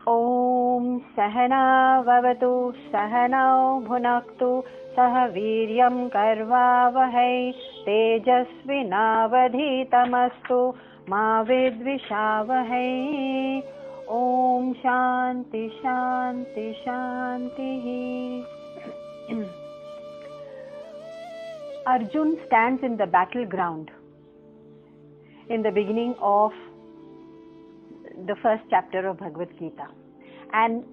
ॐ सहना भवतु सहनौ भुनक्तु सह वीर्यं कर्वावहै तेजस्विनावधीतमस्तु मा विद्विषावहै। ॐ शान्ति शान्ति शान्तिः। Arjun stands in the battleground in the beginning of the first chapter of Bhagavad Gita, and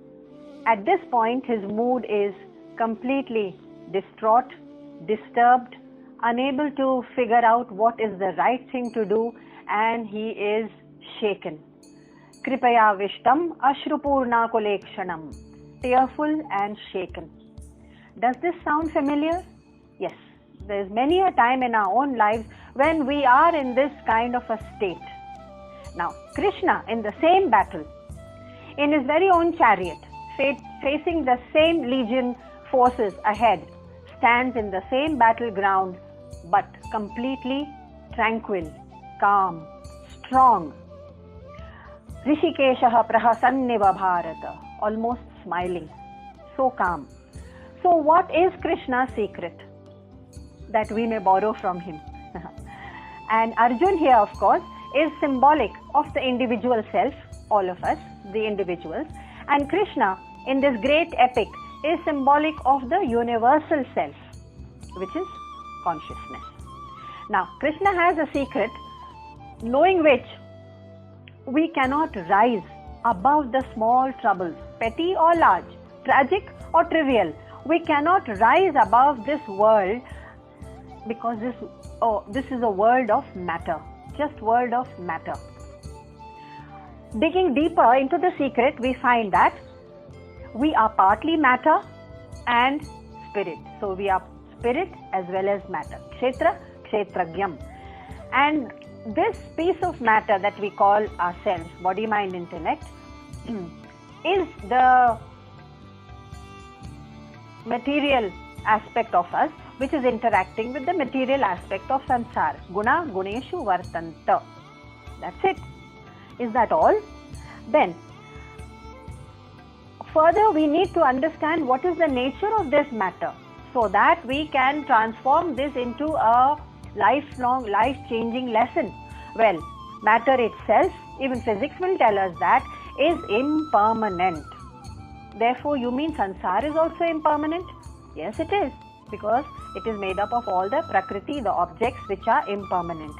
at this point his mood is completely distraught, disturbed, unable to figure out what is the right thing to do, and he is shaken. Kripaya vishtam ashrupurna kolekshanam, tearful and shaken. Does this sound familiar? Yes, there is many a time in our own lives when we are in this kind of a state. Now, Krishna, in the same battle, in his very own chariot, facing the same legion forces ahead, stands in the same battleground, but completely tranquil, calm, strong. Rishikeshaha prahasanniva bharata, almost smiling, so calm. So what is Krishna's secret that we may borrow from him? And Arjun here, of course, is symbolic of the individual self, all of us, the individuals, and Krishna in this great epic is symbolic of the universal self, which is consciousness. Now, Krishna has a secret, knowing which we cannot rise above the small troubles, petty or large, tragic or trivial. We cannot rise above this world because this is a world of matter. Just world of matter. Digging deeper into the secret, we find that we are partly matter and spirit. So we are spirit as well as matter. Kshetra, kshetragyam. And this piece of matter that we call ourselves, body, mind, intellect, is the material aspect of us, which is interacting with the material aspect of samsara. Guna guneshu vartanta. That's it. Is that all? Then, further we need to understand what is the nature of this matter, so that we can transform this into a lifelong, life-changing lesson. Well, matter itself, even physics will tell us that, is impermanent. Therefore, you mean samsara is also impermanent? Yes, it is, because it is made up of all the prakriti, the objects which are impermanent.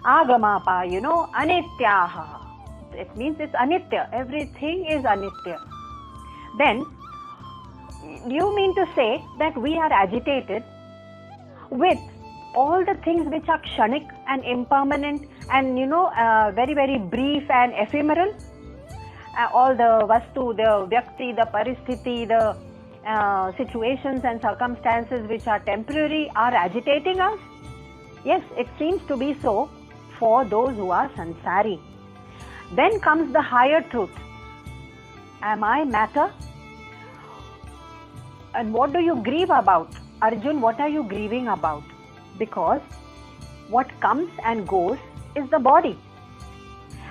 Agamapa, anityaha. It means it's anitya. Everything is anitya. Then, you mean to say that we are agitated with all the things which are kshanik and impermanent and very, very brief and ephemeral? All the vastu, the vyakti, the paristhiti, the situations and circumstances which are temporary are agitating us? Yes, it seems to be so for those who are sansari. Then comes the higher truth. Am I matter? And what do you grieve about? Arjun, what are you grieving about? Because what comes and goes is the body.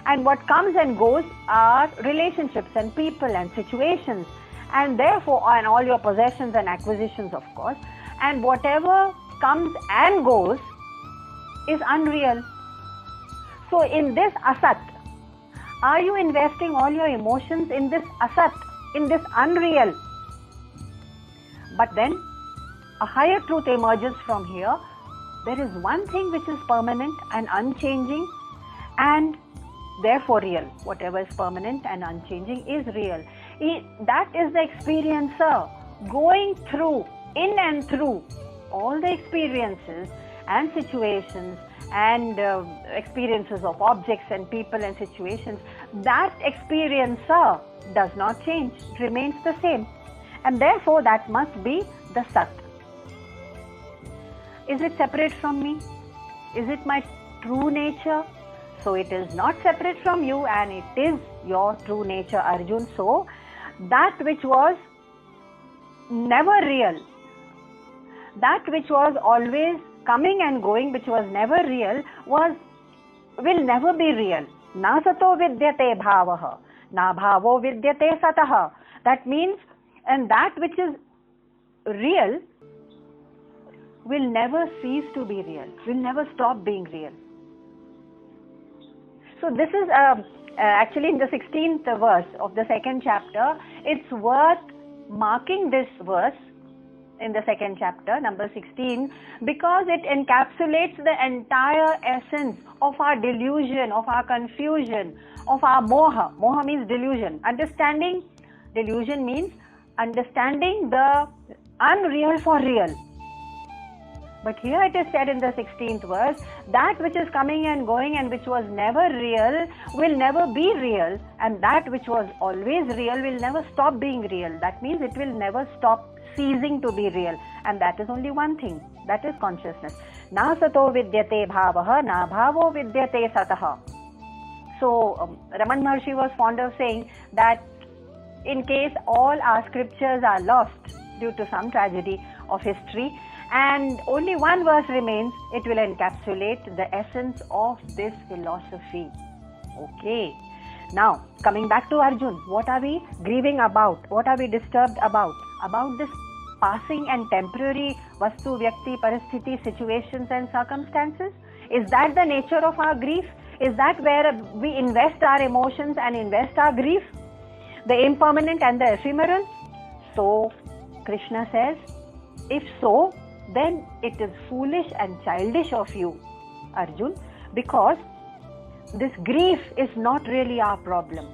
And what comes and goes are relationships and people and situations, and therefore, and all your possessions and acquisitions, of course, and whatever comes and goes is unreal. So in this asat, are you investing all your emotions in this asat, in this unreal? But then a higher truth emerges from here. There is one thing which is permanent and unchanging and therefore real. Whatever is permanent and unchanging is real. That is the experiencer going through, in and through all the experiences and situations and experiences of objects and people and situations. That experiencer does not change, remains the same, and therefore that must be the Sat. Is it separate from me? Is it my true nature? So it is not separate from you, and it is your true nature, Arjun. So that which was never real, that which was always coming and going, which was never real, will never be real. Na sato vidyate bhavaha. na bhavo vidyate satah. That means, and that which is real will never cease to be real, will never stop being real. So this is actually in the 16th verse of the second chapter. It's worth marking this verse in the second chapter, number 16, because it encapsulates the entire essence of our delusion, of our confusion, of our moha. Moha means delusion. Understanding, delusion means understanding the unreal for real. But here it is said in the 16th verse, that which is coming and going and which was never real will never be real, and that which was always real will never stop being real. That means it will never stop ceasing to be real, and that is only one thing, that is consciousness. Na sato vidyate bhavaha, na bhavo vidyate satah. So Raman Maharshi was fond of saying that in case all our scriptures are lost due to some tragedy of history, and only one verse remains, it will encapsulate the essence of this philosophy. Okay. Now, coming back to Arjun, what are we grieving about? What are we disturbed about? About this passing and temporary vastu, vyakti, parasthiti, situations and circumstances? Is that the nature of our grief? Is that where we invest our emotions and invest our grief? The impermanent and the ephemeral? So, Krishna says, if so, then it is foolish and childish of you, Arjun, because this grief is not really our problem.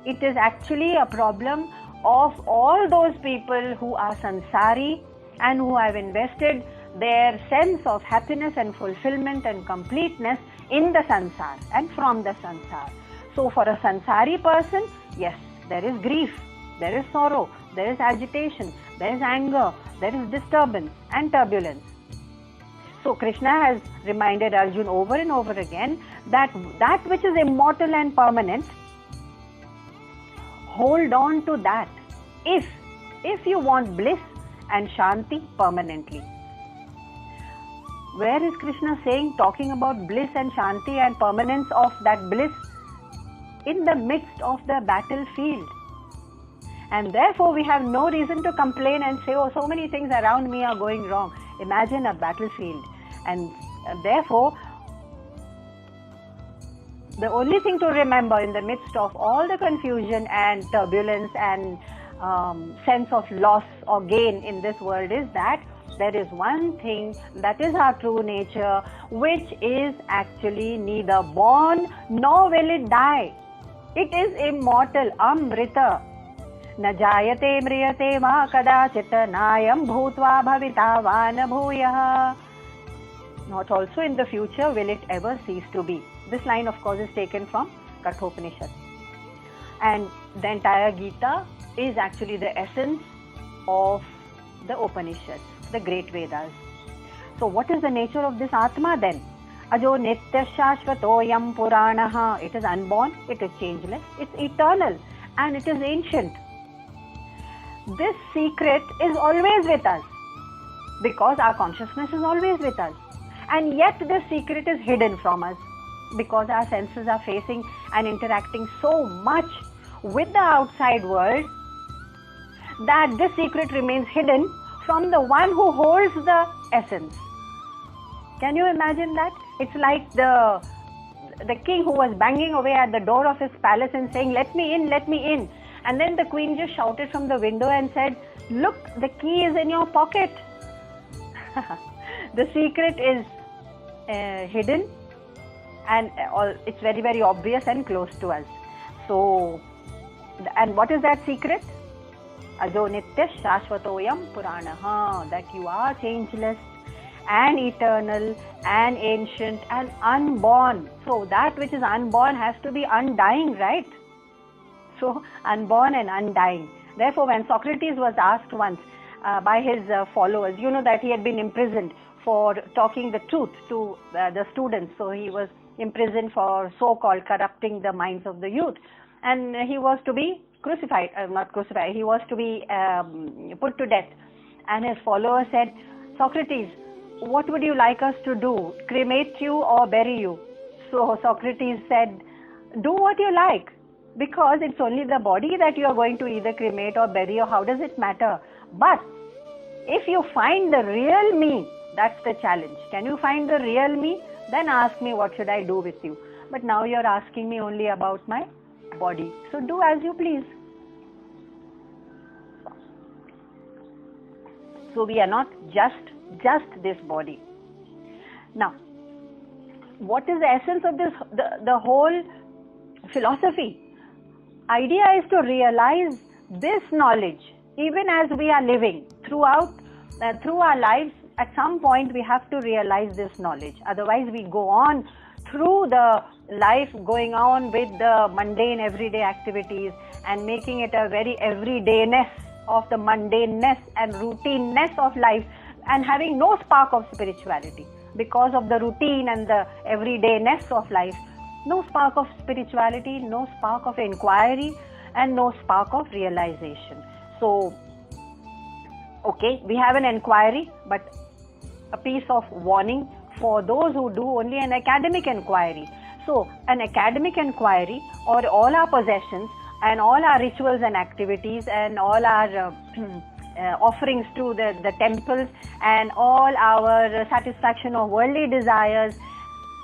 It is actually a problem of all those people who are sansari and who have invested their sense of happiness and fulfillment and completeness in the sansar and from the sansar. So for a sansari person, yes, there is grief, there is sorrow, there is agitation, there is anger, there is disturbance and turbulence. So Krishna has reminded Arjun over and over again that that which is immortal and permanent, hold on to that if you want bliss and shanti permanently. Where is Krishna saying, talking about bliss and shanti and permanence of that bliss? In the midst of the battlefield. And therefore we have no reason to complain and say, oh, so many things around me are going wrong. Imagine a battlefield. And therefore, the only thing to remember in the midst of all the confusion and turbulence and sense of loss or gain in this world is that there is one thing that is our true nature, which is actually neither born nor will it die. It is immortal, amrita. Na jayate mriyate ma kadachita nayam bhutva bhavita vana bhuyah. Not also in the future will it ever cease to be. This line, of course, is taken from Kathopanishad. And the entire Gita is actually the essence of the Upanishads, the great Vedas. So what is the nature of this Atma then? Ajo nitya shashvatoyam puranaha. It is unborn, it is changeless, it's eternal, and it is ancient. This secret is always with us because our consciousness is always with us. And yet this secret is hidden from us because our senses are facing and interacting so much with the outside world that this secret remains hidden from the one who holds the essence. Can you imagine that? It's like the king who was banging away at the door of his palace and saying, let me in, let me in. And then the queen just shouted from the window and said, look, the key is in your pocket. The secret is hidden and it's very, very obvious and close to us. So, and what is that secret? Ajo nitya shashvatoyam puranaha, that you are changeless and eternal and ancient and unborn. So that which is unborn has to be undying, right? So unborn and undying. Therefore, when Socrates was asked once by his followers, you know that he had been imprisoned for talking the truth to the students. So he was imprisoned for so-called corrupting the minds of the youth. And he was to be crucified, not crucified, he was to be put to death. And his followers said, Socrates, what would you like us to do? Cremate you or bury you? So Socrates said, do what you like. because it's only the body that you are going to either cremate or bury, or how does it matter? But if you find the real me, that's the challenge. Can you find the real me? Then ask me, what should I do with you? But now you're asking me only about my body. So do as you please. So we are not just this body. Now, what is the essence of this, the whole philosophy? Idea is to realize this knowledge even as we are living through our lives. At some point we have to realize this knowledge. Otherwise we go on through the life going on with the mundane everyday activities and making it a very everydayness of the mundaneness and routineness of life, and having no spark of spirituality because of the routine and the everydayness of life. No spark of spirituality, no spark of inquiry, and no spark of realization. So, okay, we have an inquiry, but a piece of warning for those who do only an academic inquiry. So, an academic inquiry, or all our possessions and all our rituals and activities and all our offerings to the temples and all our satisfaction of worldly desires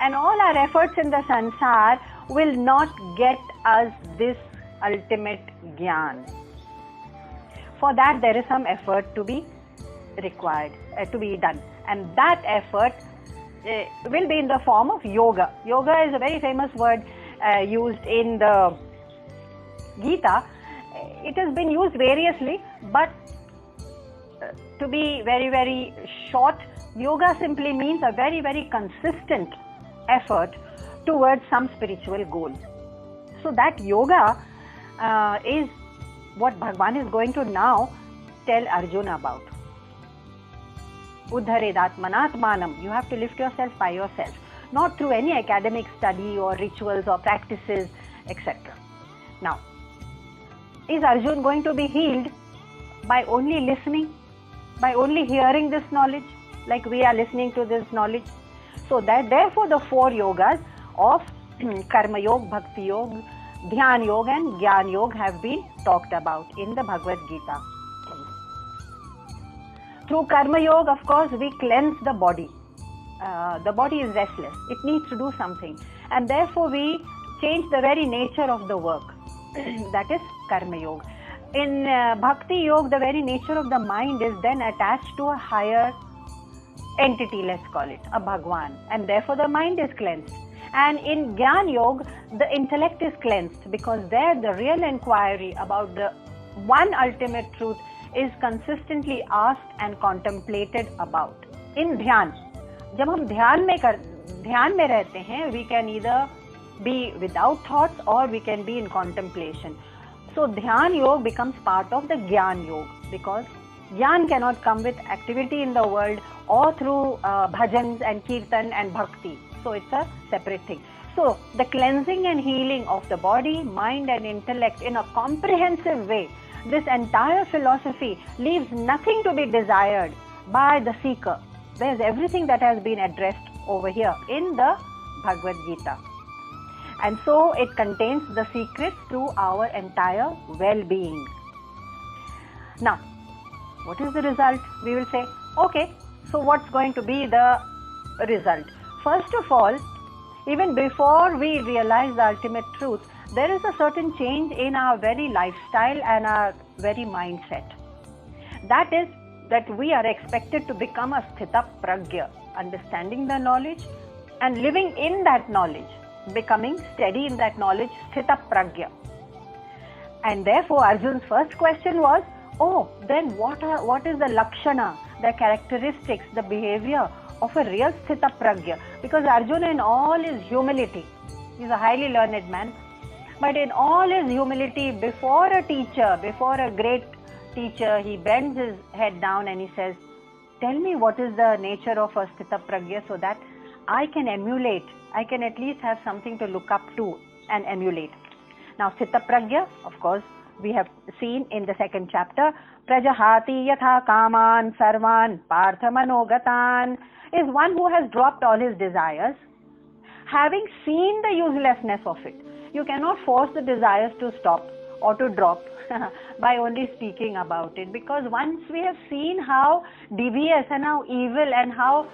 and all our efforts in the sansar will not get us this ultimate jnana. For that there is some effort to be required, to be done, and that effort will be in the form of yoga. Yoga is a very famous word used in the Gita. It has been used variously, but to be very, very short, yoga simply means a very, very consistent effort towards some spiritual goal. So that yoga is what Bhagwan is going to now tell Arjuna about. Uddharedatmanatmanam. You have to lift yourself by yourself, not through any academic study or rituals or practices, etc. Now, is Arjuna going to be healed by only listening, by only hearing this knowledge, like we are listening to this knowledge? So that therefore the four yogas of Karma Yoga, Bhakti Yoga, Dhyan Yoga and Gyan Yoga have been talked about in the Bhagavad Gita. Through Karma Yoga, of course, we cleanse the body. The body is restless. It needs to do something. And therefore we change the very nature of the work. That is Karma Yoga. In Bhakti Yoga, the very nature of the mind is then attached to a higher entity, let's call it, a Bhagwan. And therefore the mind is cleansed. And in Gyan Yoga, the intellect is cleansed, because there the real inquiry about the one ultimate truth is consistently asked and contemplated about. In Dhyan, जब हम ध्यान में रहते हैं, we can either be without thoughts or we can be in contemplation. So Dhyan Yoga becomes part of the Gyan Yoga, because Gyan cannot come with activity in the world or through bhajans and kirtan and bhakti. So it's a separate thing. So the cleansing and healing of the body, mind and intellect in a comprehensive way, this entire philosophy leaves nothing to be desired by the seeker. There's everything that has been addressed over here in the Bhagavad Gita. And so it contains the secrets to our entire well-being. Now, what is the result? We will say, okay, so what's going to be the result? First of all, even before we realize the ultimate truth, there is a certain change in our very lifestyle and our very mindset. That is that we are expected to become a sthita pragya, understanding the knowledge and living in that knowledge, becoming steady in that knowledge, sthita pragya. And therefore Arjuna's first question was, oh, then what is the lakshana, the characteristics, the behavior of a real sthita pragya? Because Arjuna, in all his humility, he's a highly learned man, but in all his humility, before a teacher, before a great teacher, he bends his head down and he says, tell me what is the nature of a sthita pragya, so that I can emulate, I can at least have something to look up to and emulate. Now sthita pragya, of course, we have seen in the second chapter, prajahati yatha kaman sarvan partha manogatan, is one who has dropped all his desires, having seen the uselessness of it. You cannot force the desires to stop or to drop by only speaking about it, because once we have seen how devious and how evil and how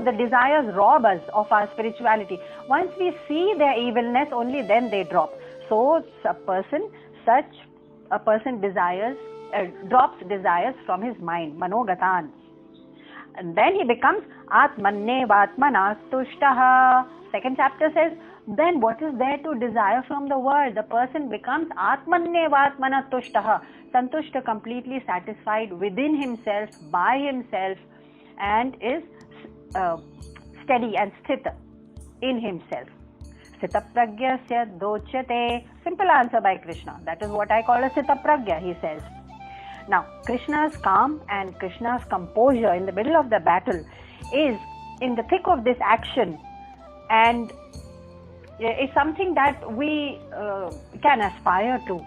the desires rob us of our spirituality, once we see their evilness, only then they drop. So such a person drops desires from his mind, manogatan, and then he becomes atmannevatmana tushtaha. Second chapter says, then what is there to desire from the world? The person becomes atmannevatmana tushtaha, santushta, completely satisfied within himself, by himself, and is steady and sthita in himself. Sthita pragyasya dochyate. Simple answer by Krishna. That is what I call a sthita pragya, he says. Now, Krishna's calm and Krishna's composure in the middle of the battle is in the thick of this action, and it's something that we can aspire to.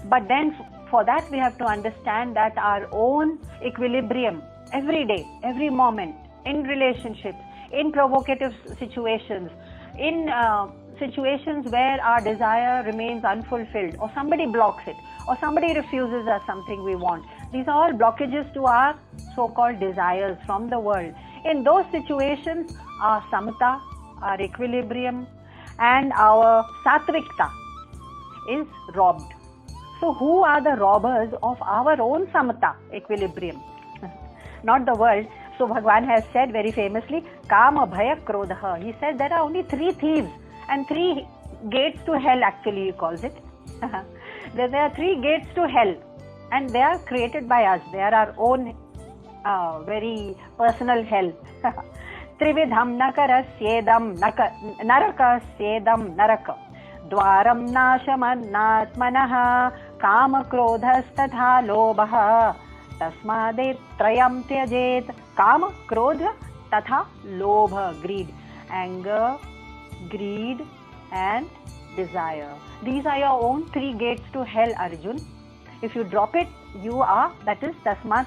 But then for that we have to understand that our own equilibrium every day, every moment, in relationships, in provocative situations, in situations where our desire remains unfulfilled, or somebody blocks it, or somebody refuses us something we want. These are all blockages to our so-called desires from the world. In those situations, our samata, our equilibrium, and our satvikta is robbed. So who are the robbers of our own samata, equilibrium? Not the world. So Bhagavan has said very famously, Kama Bhaya Krodha. He said there are only 3 thieves and 3 gates to hell, actually he calls it. There are 3 gates to hell, and they are created by us. They are our own very personal hell. Trividham nakarasyedam narakasyedam naraka. Dwaram nashamannatmanaha kama krodhastatha lobha. Tasmade trayam tyajet. Kama, krodha, tatha, lobha, greed. Anger, greed, and desire. These are your own 3 gates to hell, Arjun. If you drop it, you are, that is, tasmat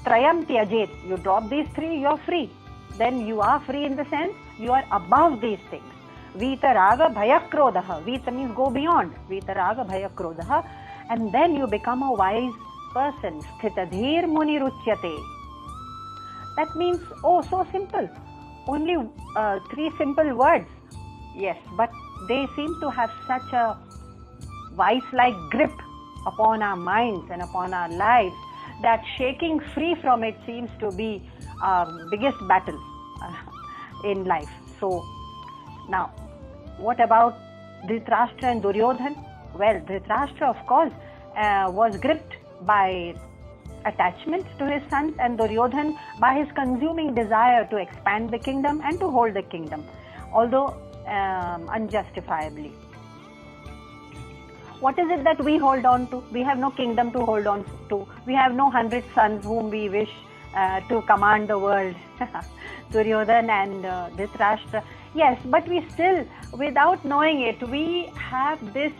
trayam tyajet. You drop these 3, you are free. Then you are free in the sense you are above these things. Vitaraga bhaya krodha. Vita means go beyond. Vitaraga bhaya krodha. And then you become a wise person. Sthitadhir muni ruchyate. That means, oh, so simple. Only 3 simple words. Yes, but they seem to have such a vice-like grip upon our minds and upon our lives that shaking free from it seems to be our biggest battle in life. So, now, what about Dhritarashtra and Duryodhan? Well, Dhritarashtra, of course, was gripped by attachment to his sons, and Duryodhan by his consuming desire to expand the kingdom and to hold the kingdom, although unjustifiably. What is it that we hold on to? We have no kingdom to hold on to. We have no 100 sons whom we wish to command the world. Duryodhan and Dhritarashtra. Yes, but we still, without knowing it, we have this,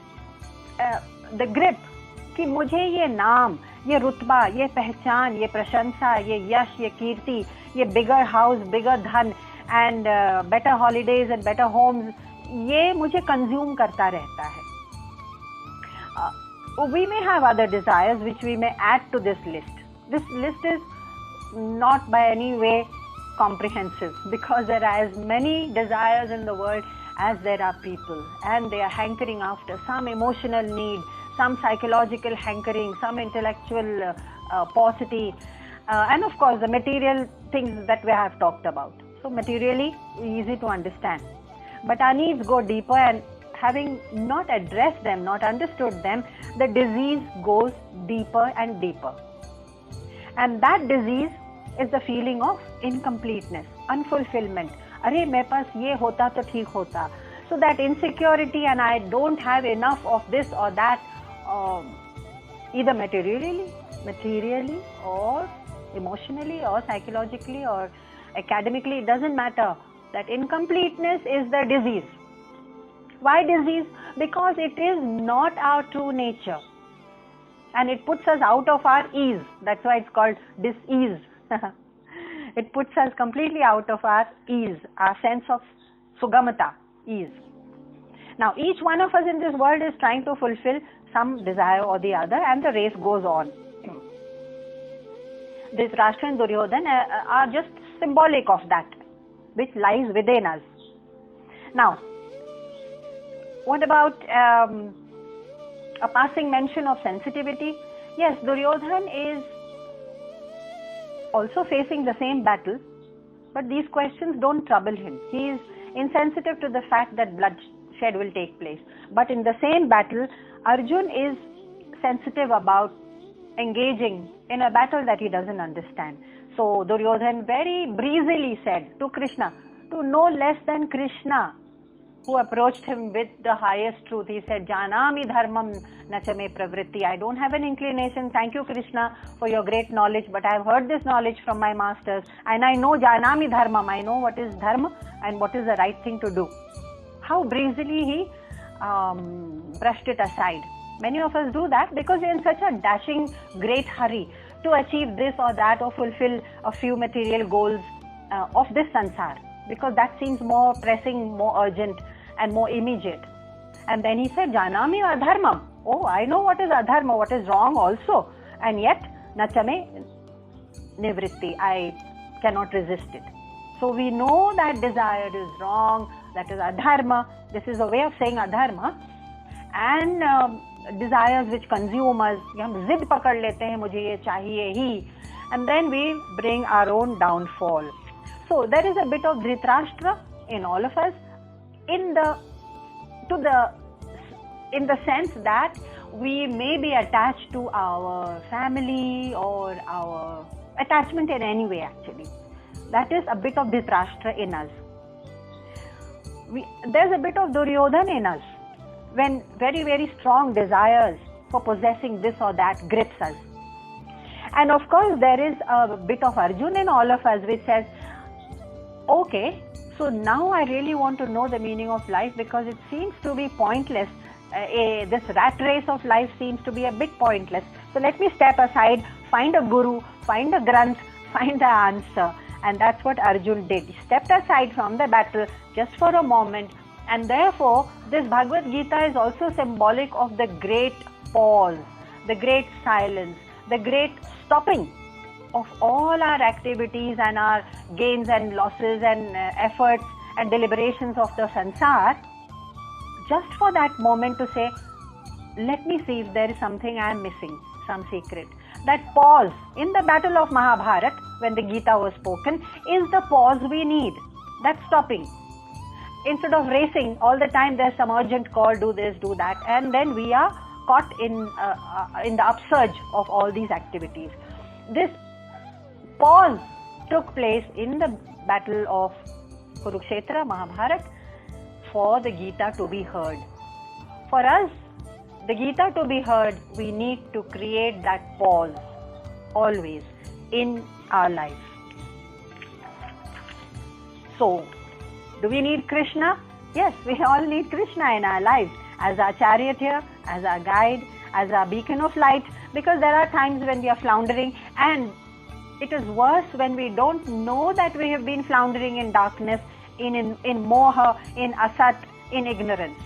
the grip कि मुझे ये नाम, ये रुतबा, ये पहचान, ये प्रशंसा, ये यश, ये कीर्ति, ये bigger house, bigger धन and better holidays and better homes, ये मुझे consume करता रहता है. We may have other desires which we may add to this list. This list is not by any way comprehensive, because there are as many desires in the world as there are people, and they are hankering after some emotional need, some psychological hankering, some intellectual paucity, and of course the material things that we have talked about. So materially easy to understand, but our needs go deeper, and having not addressed them, not understood them, the disease goes deeper and deeper. And that disease is the feeling of incompleteness, unfulfillment. Arey, mere paas ye hota to theek hota. So that insecurity, and I don't have enough of this or that, either materially or emotionally or psychologically or academically, it doesn't matter. That incompleteness is the disease. Why disease? Because it is not our true nature, and it puts us out of our ease. That's why it's called dis-ease. It puts us completely out of our ease, our sense of sugamata, ease. Now, each one of us in this world is trying to fulfill some desire or the other, and the race goes on. Dhritarashtra and Duryodhana are just symbolic of that, which lies within us. Now, what about a passing mention of sensitivity? Yes, Duryodhana is also facing the same battle, but these questions don't trouble him. He is insensitive to the fact that bloodshed will take place. But in the same battle, Arjun is sensitive about engaging in a battle that he doesn't understand. So Duryodhana very breezily said to Krishna, to no less than Krishna, who approached him with the highest truth. He said, Janami dharmam nachame pravritti. I don't have an inclination. Thank you, Krishna, for your great knowledge, but I have heard this knowledge from my masters, and I know Janami dharmam. I know what is dharma and what is the right thing to do. How breezily he brushed it aside. Many of us do that because we're in such a dashing, great hurry to achieve this or that or fulfill a few material goals of this sansar, because that seems more pressing, more urgent and more immediate. And then he said, Janami adharmam. Oh, I know what is adharma, what is wrong also. And yet, nachame nivritti. I cannot resist it. So we know that desire is wrong, that is adharma. This is a way of saying adharma. And desires which consume us, हम जिद पकड़ लेते हैं, मुझे ये चाहिए ही, and then we bring our own downfall. So there is a bit of Dhritarashtra in all of us, in the sense that we may be attached to our family or our attachment in any way actually. That is a bit of Dhritarashtra in us. There's a bit of Duryodhana in us, when very, very strong desires for possessing this or that grips us. And of course, there is a bit of Arjuna in all of us which says, okay, so now I really want to know the meaning of life, because it seems to be pointless. This rat race of life seems to be a bit pointless. So let me step aside, find a guru, find a granth, find the answer. And that's what Arjuna did. He stepped aside from the battle just for a moment. And therefore, this Bhagavad Gita is also symbolic of the great pause, the great silence, the great stopping of all our activities and our gains and losses and efforts and deliberations of the sansar, just for that moment to say, let me see if there is something I am missing, some secret. That pause in the battle of Mahabharata, when the Gita was spoken, is the pause we need, that stopping. Instead of racing all the time, there's some urgent call, do this, do that, and then we are caught in the upsurge of all these activities. This pause took place in the battle of Kurukshetra, Mahabharata, for the Gita to be heard. For us, the Gita to be heard, we need to create that pause always in our life. So, do we need Krishna? Yes, we all need Krishna in our lives as our charioteer, as our guide, as our beacon of light, because there are times when we are floundering, and it is worse when we don't know that we have been floundering in darkness, in moha, in asat, in ignorance.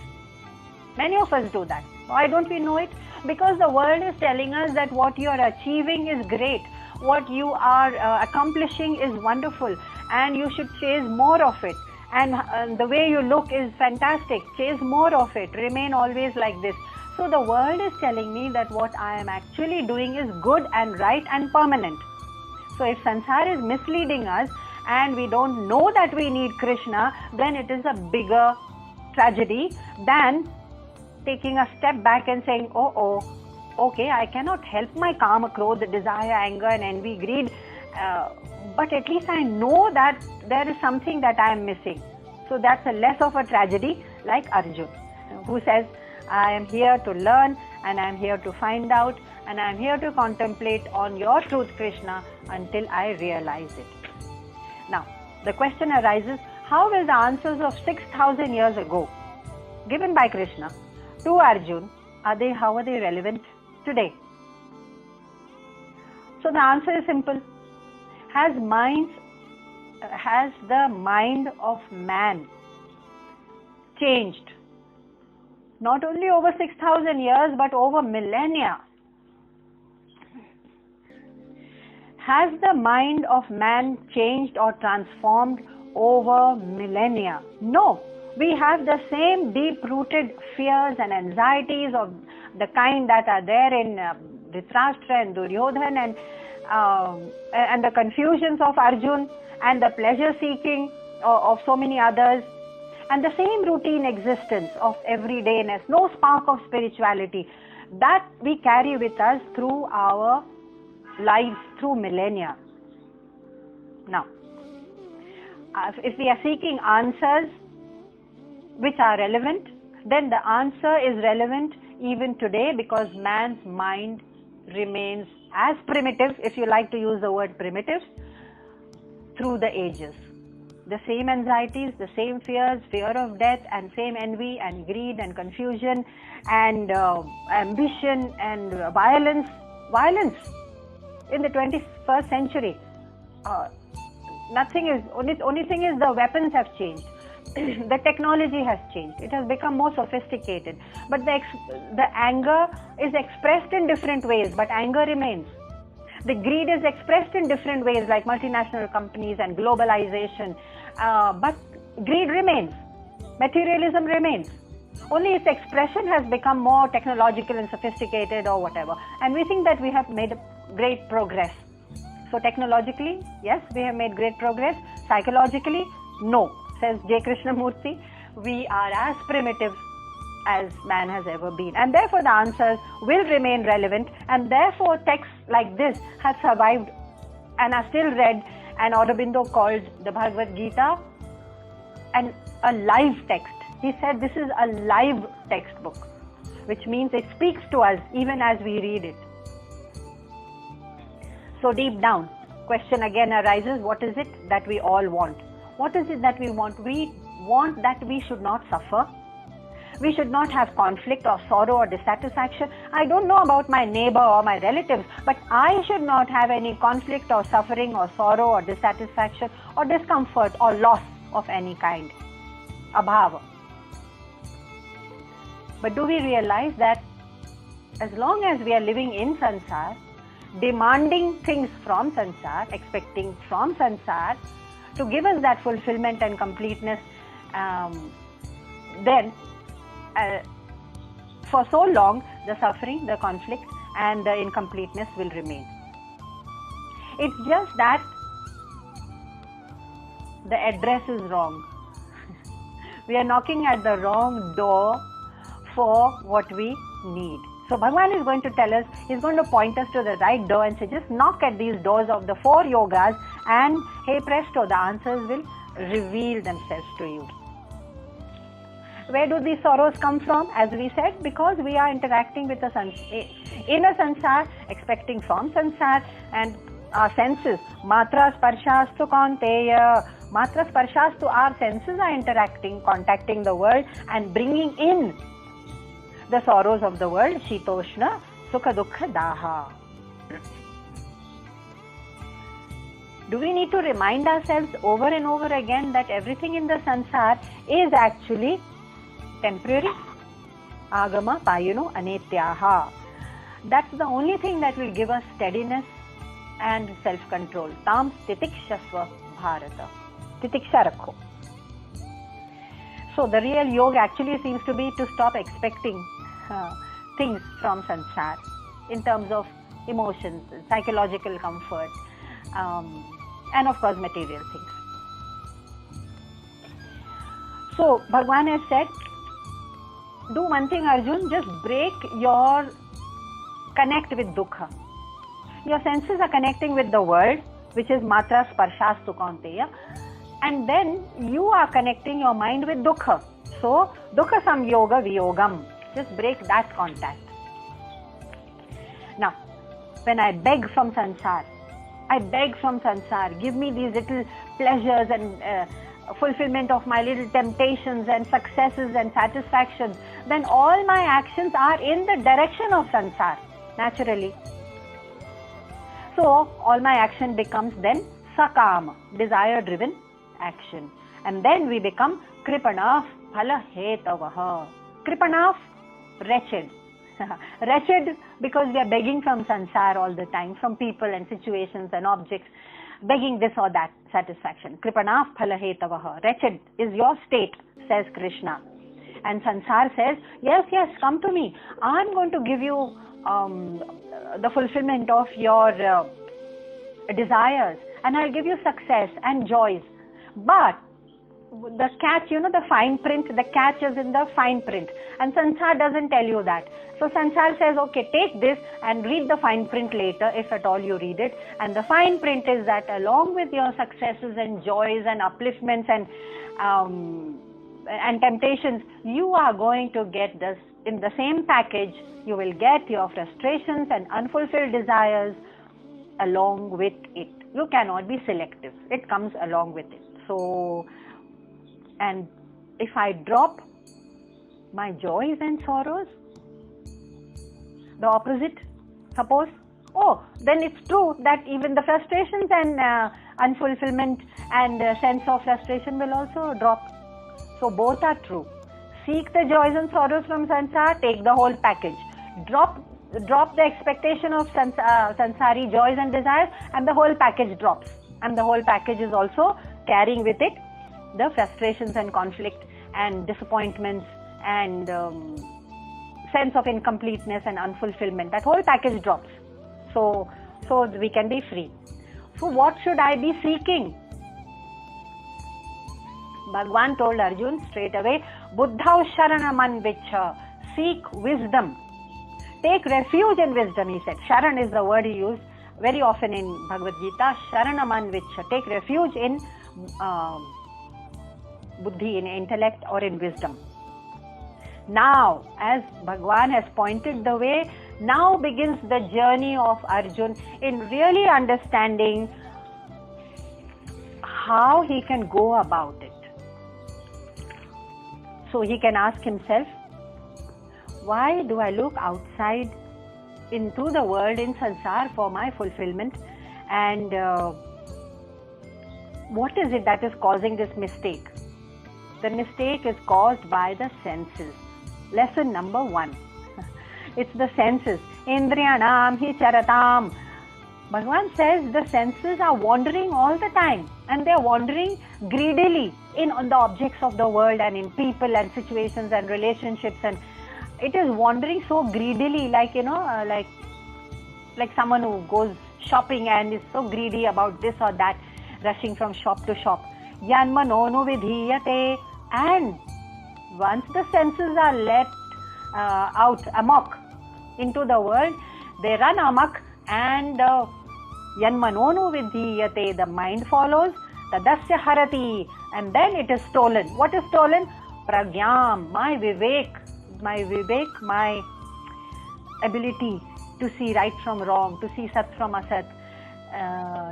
Many of us do that. Why don't we know it? Because the world is telling us that what you are achieving is great, what you are accomplishing is wonderful, and you should chase more of it. And the way you look is fantastic. Chase more of it. Remain always like this. So the world is telling me that what I am actually doing is good and right and permanent. So if sansar is misleading us and we don't know that we need Krishna, then it is a bigger tragedy than taking a step back and saying, okay, I cannot help my kama, krodha, desire, anger and envy, greed, but at least I know that there is something that I am missing. So that's a less of a tragedy, like Arjuna, who says, I am here to learn and I am here to find out and I am here to contemplate on your truth, Krishna, until I realize it. Now, the question arises, how will the answers of 6,000 years ago, given by Krishna to Arjuna, how are they relevant today? So the answer is simple. Has minds has the mind of man changed? Not only over 6,000 years, but over millennia. Has the mind of man changed or transformed over millennia? No. We have the same deep-rooted fears and anxieties of the kind that are there in Dhritarashtra and Duryodhan, and the confusions of Arjun, and the pleasure-seeking of so many others, and the same routine existence of everydayness, no spark of spirituality, that we carry with us through our lives, through millennia. Now, if we are seeking answers which are relevant, then the answer is relevant even today, because man's mind remains as primitive, if you like to use the word primitive, through the ages. The same anxieties, the same fears, fear of death, and same envy and greed and confusion and ambition and violence in the 21st century. Only thing is the weapons have changed. The technology has changed. It has become more sophisticated. But the anger is expressed in different ways, but anger remains. The greed is expressed in different ways, like multinational companies and globalization. But greed remains. Materialism remains. Only its expression has become more technological and sophisticated or whatever. And we think that we have made great progress. So technologically, yes, we have made great progress. Psychologically, no. Says J. Krishnamurti, we are as primitive as man has ever been. And therefore the answers will remain relevant, and therefore texts like this have survived and are still read, and Aurobindo called the Bhagavad Gita a live text. He said this is a live textbook, which means it speaks to us even as we read it. So deep down, question again arises, what is it that we all want? What is it that we want? We want that we should not suffer. We should not have conflict or sorrow or dissatisfaction. I don't know about my neighbor or my relatives, but I should not have any conflict or suffering or sorrow or dissatisfaction or discomfort or loss of any kind. Abhava. But do we realize that as long as we are living in sansar, demanding things from sansar, expecting from sansar, to give us that fulfillment and completeness, then for so long the suffering, the conflict and the incompleteness will remain. It's just that the address is wrong. We are knocking at the wrong door for what we need. So Bhagavan is going to tell us, he's going to point us to the right door and say, just knock at these doors of the 4 yogas, and hey presto, the answers will reveal themselves to you. Where do these sorrows come from? As we said, because we are interacting with in a sansar, expecting from sansar, and our senses, matra sparshastu kaunteya, matra sparshastu, our senses are interacting, contacting the world and bringing in the sorrows of the world, shitoshna, sukha dukkha daha. Do we need to remind ourselves over and over again that everything in the sansar is actually temporary? Agama payuno anetyaha. That's the only thing that will give us steadiness and self-control. Tam titikshasva bharata. Titiksha rakho. So the real yoga actually seems to be to stop expecting things from sansar in terms of emotions, psychological comfort, and of course material things. So Bhagavan has said, do one thing, Arjun, just break your connect with dukkha. Your senses are connecting with the world, which is matra sparshastu kaunteya, and then you are connecting your mind with dukkha. So dukkha samyoga viyogam. Just break that contact. Now, when I beg from sansar, give me these little pleasures and fulfillment of my little temptations and successes and satisfactions, then all my actions are in the direction of sansar, naturally. So all my action becomes then sakama, desire-driven action. And then we become kripanaf phala hetavaha. Kripanaf, wretched. Wretched because we are begging from sansar all the time, from people and situations and objects, begging this or that satisfaction. Kripanaf phala hetavaha. Wretched is your state, says Krishna. And sansar says, yes, come to me. I'm going to give you the fulfillment of your desires, and I'll give you success and joys. But the catch, the fine print, the catch is in the fine print. And sansar doesn't tell you that. So sansar says, okay, take this and read the fine print later, if at all you read it. And the fine print is that along with your successes and joys and upliftments and temptations, you are going to get this in the same package. You will get your frustrations and unfulfilled desires along with it. You cannot be selective. It comes along with it. So, and if I drop my joys and sorrows, the opposite, suppose, then it's true that even the frustrations and unfulfillment and sense of frustration will also drop. So both are true. Seek the joys and sorrows from sansar, take the whole package. Drop the expectation of sansari joys and desires, and the whole package drops. And the whole package is also carrying with it the frustrations and conflict and disappointments and sense of incompleteness and unfulfillment. That whole package drops. So we can be free. So what should I be seeking? Bhagwan told Arjun straight away, Buddhav sharanam anvichha, seek wisdom. Take refuge in wisdom, he said. Sharan is the word he used very often in Bhagavad Gita. Sharanam anvichha, take refuge in buddhi, in intellect or in wisdom. Now, as Bhagwan has pointed the way, now begins the journey of Arjun in really understanding how he can go about it. So he can ask himself, why do I look outside into the world in sansar for my fulfillment, and what is it that is causing this mistake? The mistake is caused by the senses. Lesson number 1. It's the senses. Indriyanam hi charatam. Bhagavan says the senses are wandering all the time, and they are wandering greedily on the objects of the world and in people and situations and relationships, and it is wandering so greedily, like someone who goes shopping and is so greedy about this or that, rushing from shop to shop. Yanmanonu vidhiyate. And once the senses are let out amok into the world, they run amok, and yanmanonu vidhiyate, the mind follows, tadasya harati, and then it is stolen. What is stolen? Pragyam, my vivek, my ability to see right from wrong, to see sat from asat,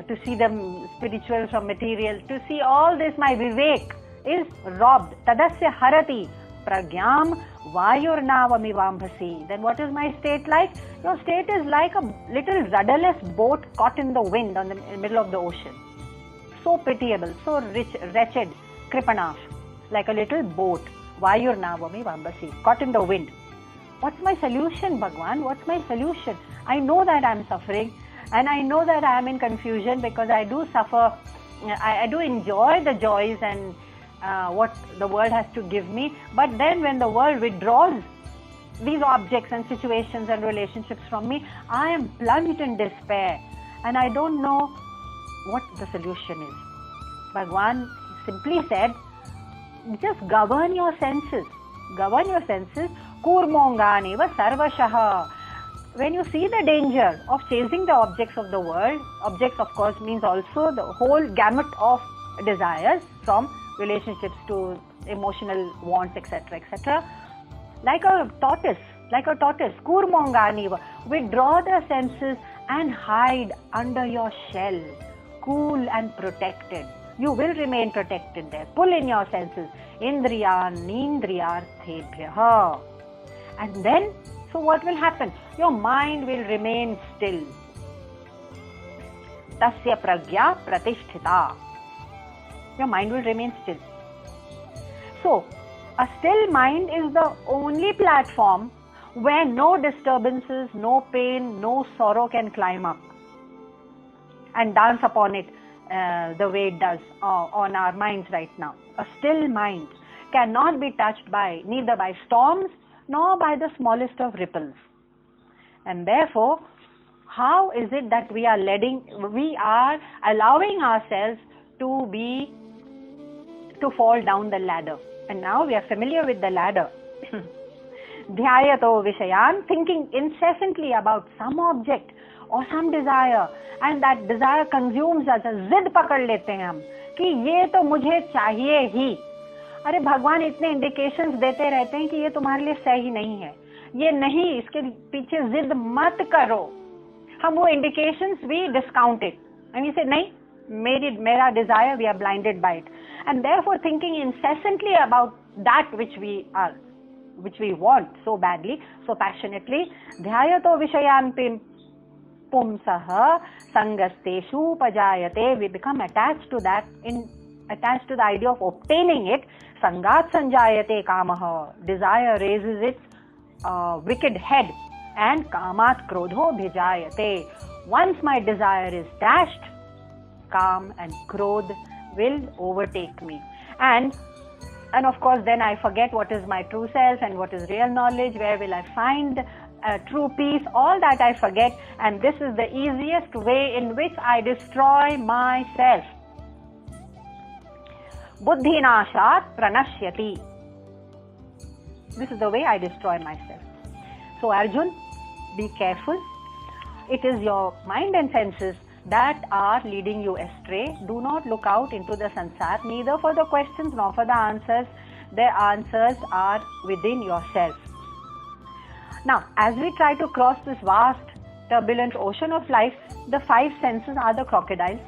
to see the spiritual from material, to see all this, my vivek is robbed. Tadasya harati pragyam vayurnavami vambhasi. Then what is my state like? Your state is like a little rudderless boat caught in the wind in the middle of the ocean. So pitiable, so wretched, kripanaf, like a little boat. Vayurnavami vambhasi, caught in the wind. What's my solution, Bhagwan? What's my solution? I know that I'm suffering, and I know that I'm in confusion because I do suffer. I do enjoy the joys and what the world has to give me. But then when the world withdraws these objects and situations and relationships from me, I am plunged in despair, and I don't know what the solution is. Bhagwan simply said, just govern your senses. Govern your senses. Kurmonganeva sarvashaha. When you see the danger of chasing the objects of the world, objects of course means also the whole gamut of desires, from relationships to emotional wants, etc., etc. Like a tortoise, kurmonganeva, withdraw the senses and hide under your shell, cool and protected. You will remain protected there. Pull in your senses. Indriyan nindriyarthebhyaha. And then, so what will happen? Your mind will remain still. tasya pragya pratisthita. Your mind will remain still. So, a still mind is the only platform where no disturbances, no pain, no sorrow can climb up and dance upon it the way it does on our minds right now. A still mind cannot be touched by neither by storms nor by the smallest of ripples. And therefore, how is it that we are allowing ourselves to fall down the ladder? And now we are familiar with the ladder. Dhyayato Vishayan, thinking incessantly about some object or some desire, and that desire consumes us. जिद पकड़ लेते हैं हम कि ये तो मुझे चाहिए ही. अरे भगवान इतने इंडिकेशंस देते रहते हैं कि ये तुम्हारे लिए सही नहीं है, ये नहीं, इसके पीछे जिद मत करो. हम वो इंडिकेशंस भी डिस्काउंटेड एंड वी से नहीं, मेरा desire, we are blinded by it. And therefore thinking incessantly about that which we want so badly, so passionately, dhyayato vishayan pumsah sangasteshu pajayate, we become attached to that, attached to the idea of obtaining it. Sangat sanjayate kamaha, desire raises its wicked head, and kamat krodho bhijayate. Once my desire is dashed, kam and krodh will overtake me, and of course then I forget what is my true self and what is real knowledge. Where will I find true peace? All that I forget, and this is the easiest way in which I destroy myself. Buddhi nashat pranashyati. This is the way I destroy myself. So Arjun, be careful. It is your mind and senses that are leading you astray. Do not look out into the sansar, neither for the questions nor for the answers. The answers are within yourself. Now, as we try to cross this vast, turbulent ocean of life, the five senses are the crocodiles.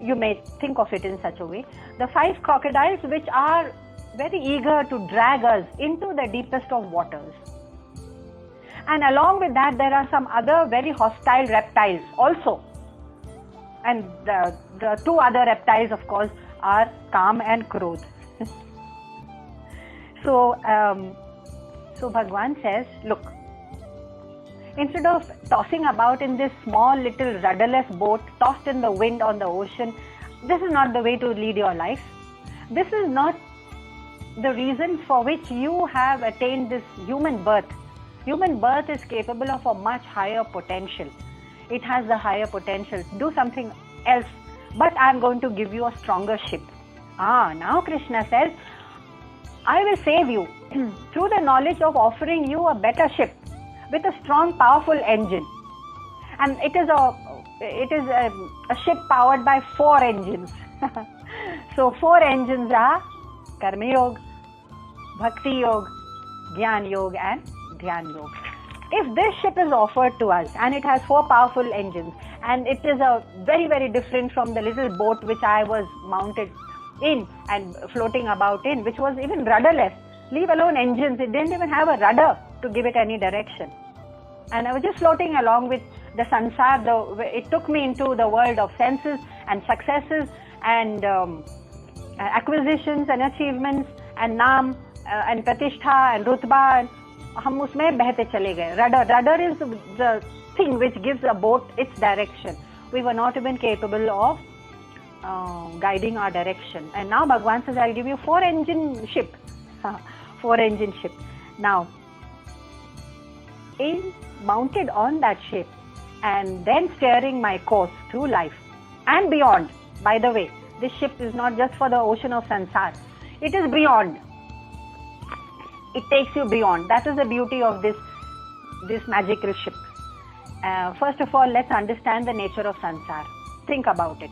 You may think of it in such a way. The five crocodiles which are very eager to drag us into the deepest of waters. And along with that, there are some other very hostile reptiles also. And the two other reptiles, of course, are Kam and Krodh. So Bhagwan says, look, instead of tossing about in this small little rudderless boat tossed in the wind on the ocean, this is not the way to lead your life. This is not the reason for which you have attained this human birth. Human birth is capable of a much higher potential. It has the higher potential. Do something else, but I am going to give you a stronger ship. Now Krishna says, I will save you through the knowledge of offering you a better ship with a strong, powerful engine. And it is a ship powered by 4 engines. So 4 engines are Karma Yoga, Bhakti Yoga, Jnana Yoga and Dhyan Yoga. If this ship is offered to us and it has 4 powerful engines, and it is a very, very different from the little boat which I was mounted in and floating about in, which was even rudderless, leave alone engines, it didn't even have a rudder to give it any direction. And I was just floating along with the sansar. It took me into the world of senses and successes and acquisitions and achievements and naam and pratishtha and rutba. हम उसमें बहते चले गए. Rudder is the thing which gives a boat its direction. We were not even capable of guiding our direction. And now Bhagwan says, I'll give you 4-engine ship. 4-engine ship. Now, mounted on that ship and then steering my course through life and beyond. By the way, this ship is not just for the ocean of sansar. It is beyond. It takes you beyond. That is the beauty of this magical ship. First of all, let's understand the nature of sansar. Think about it.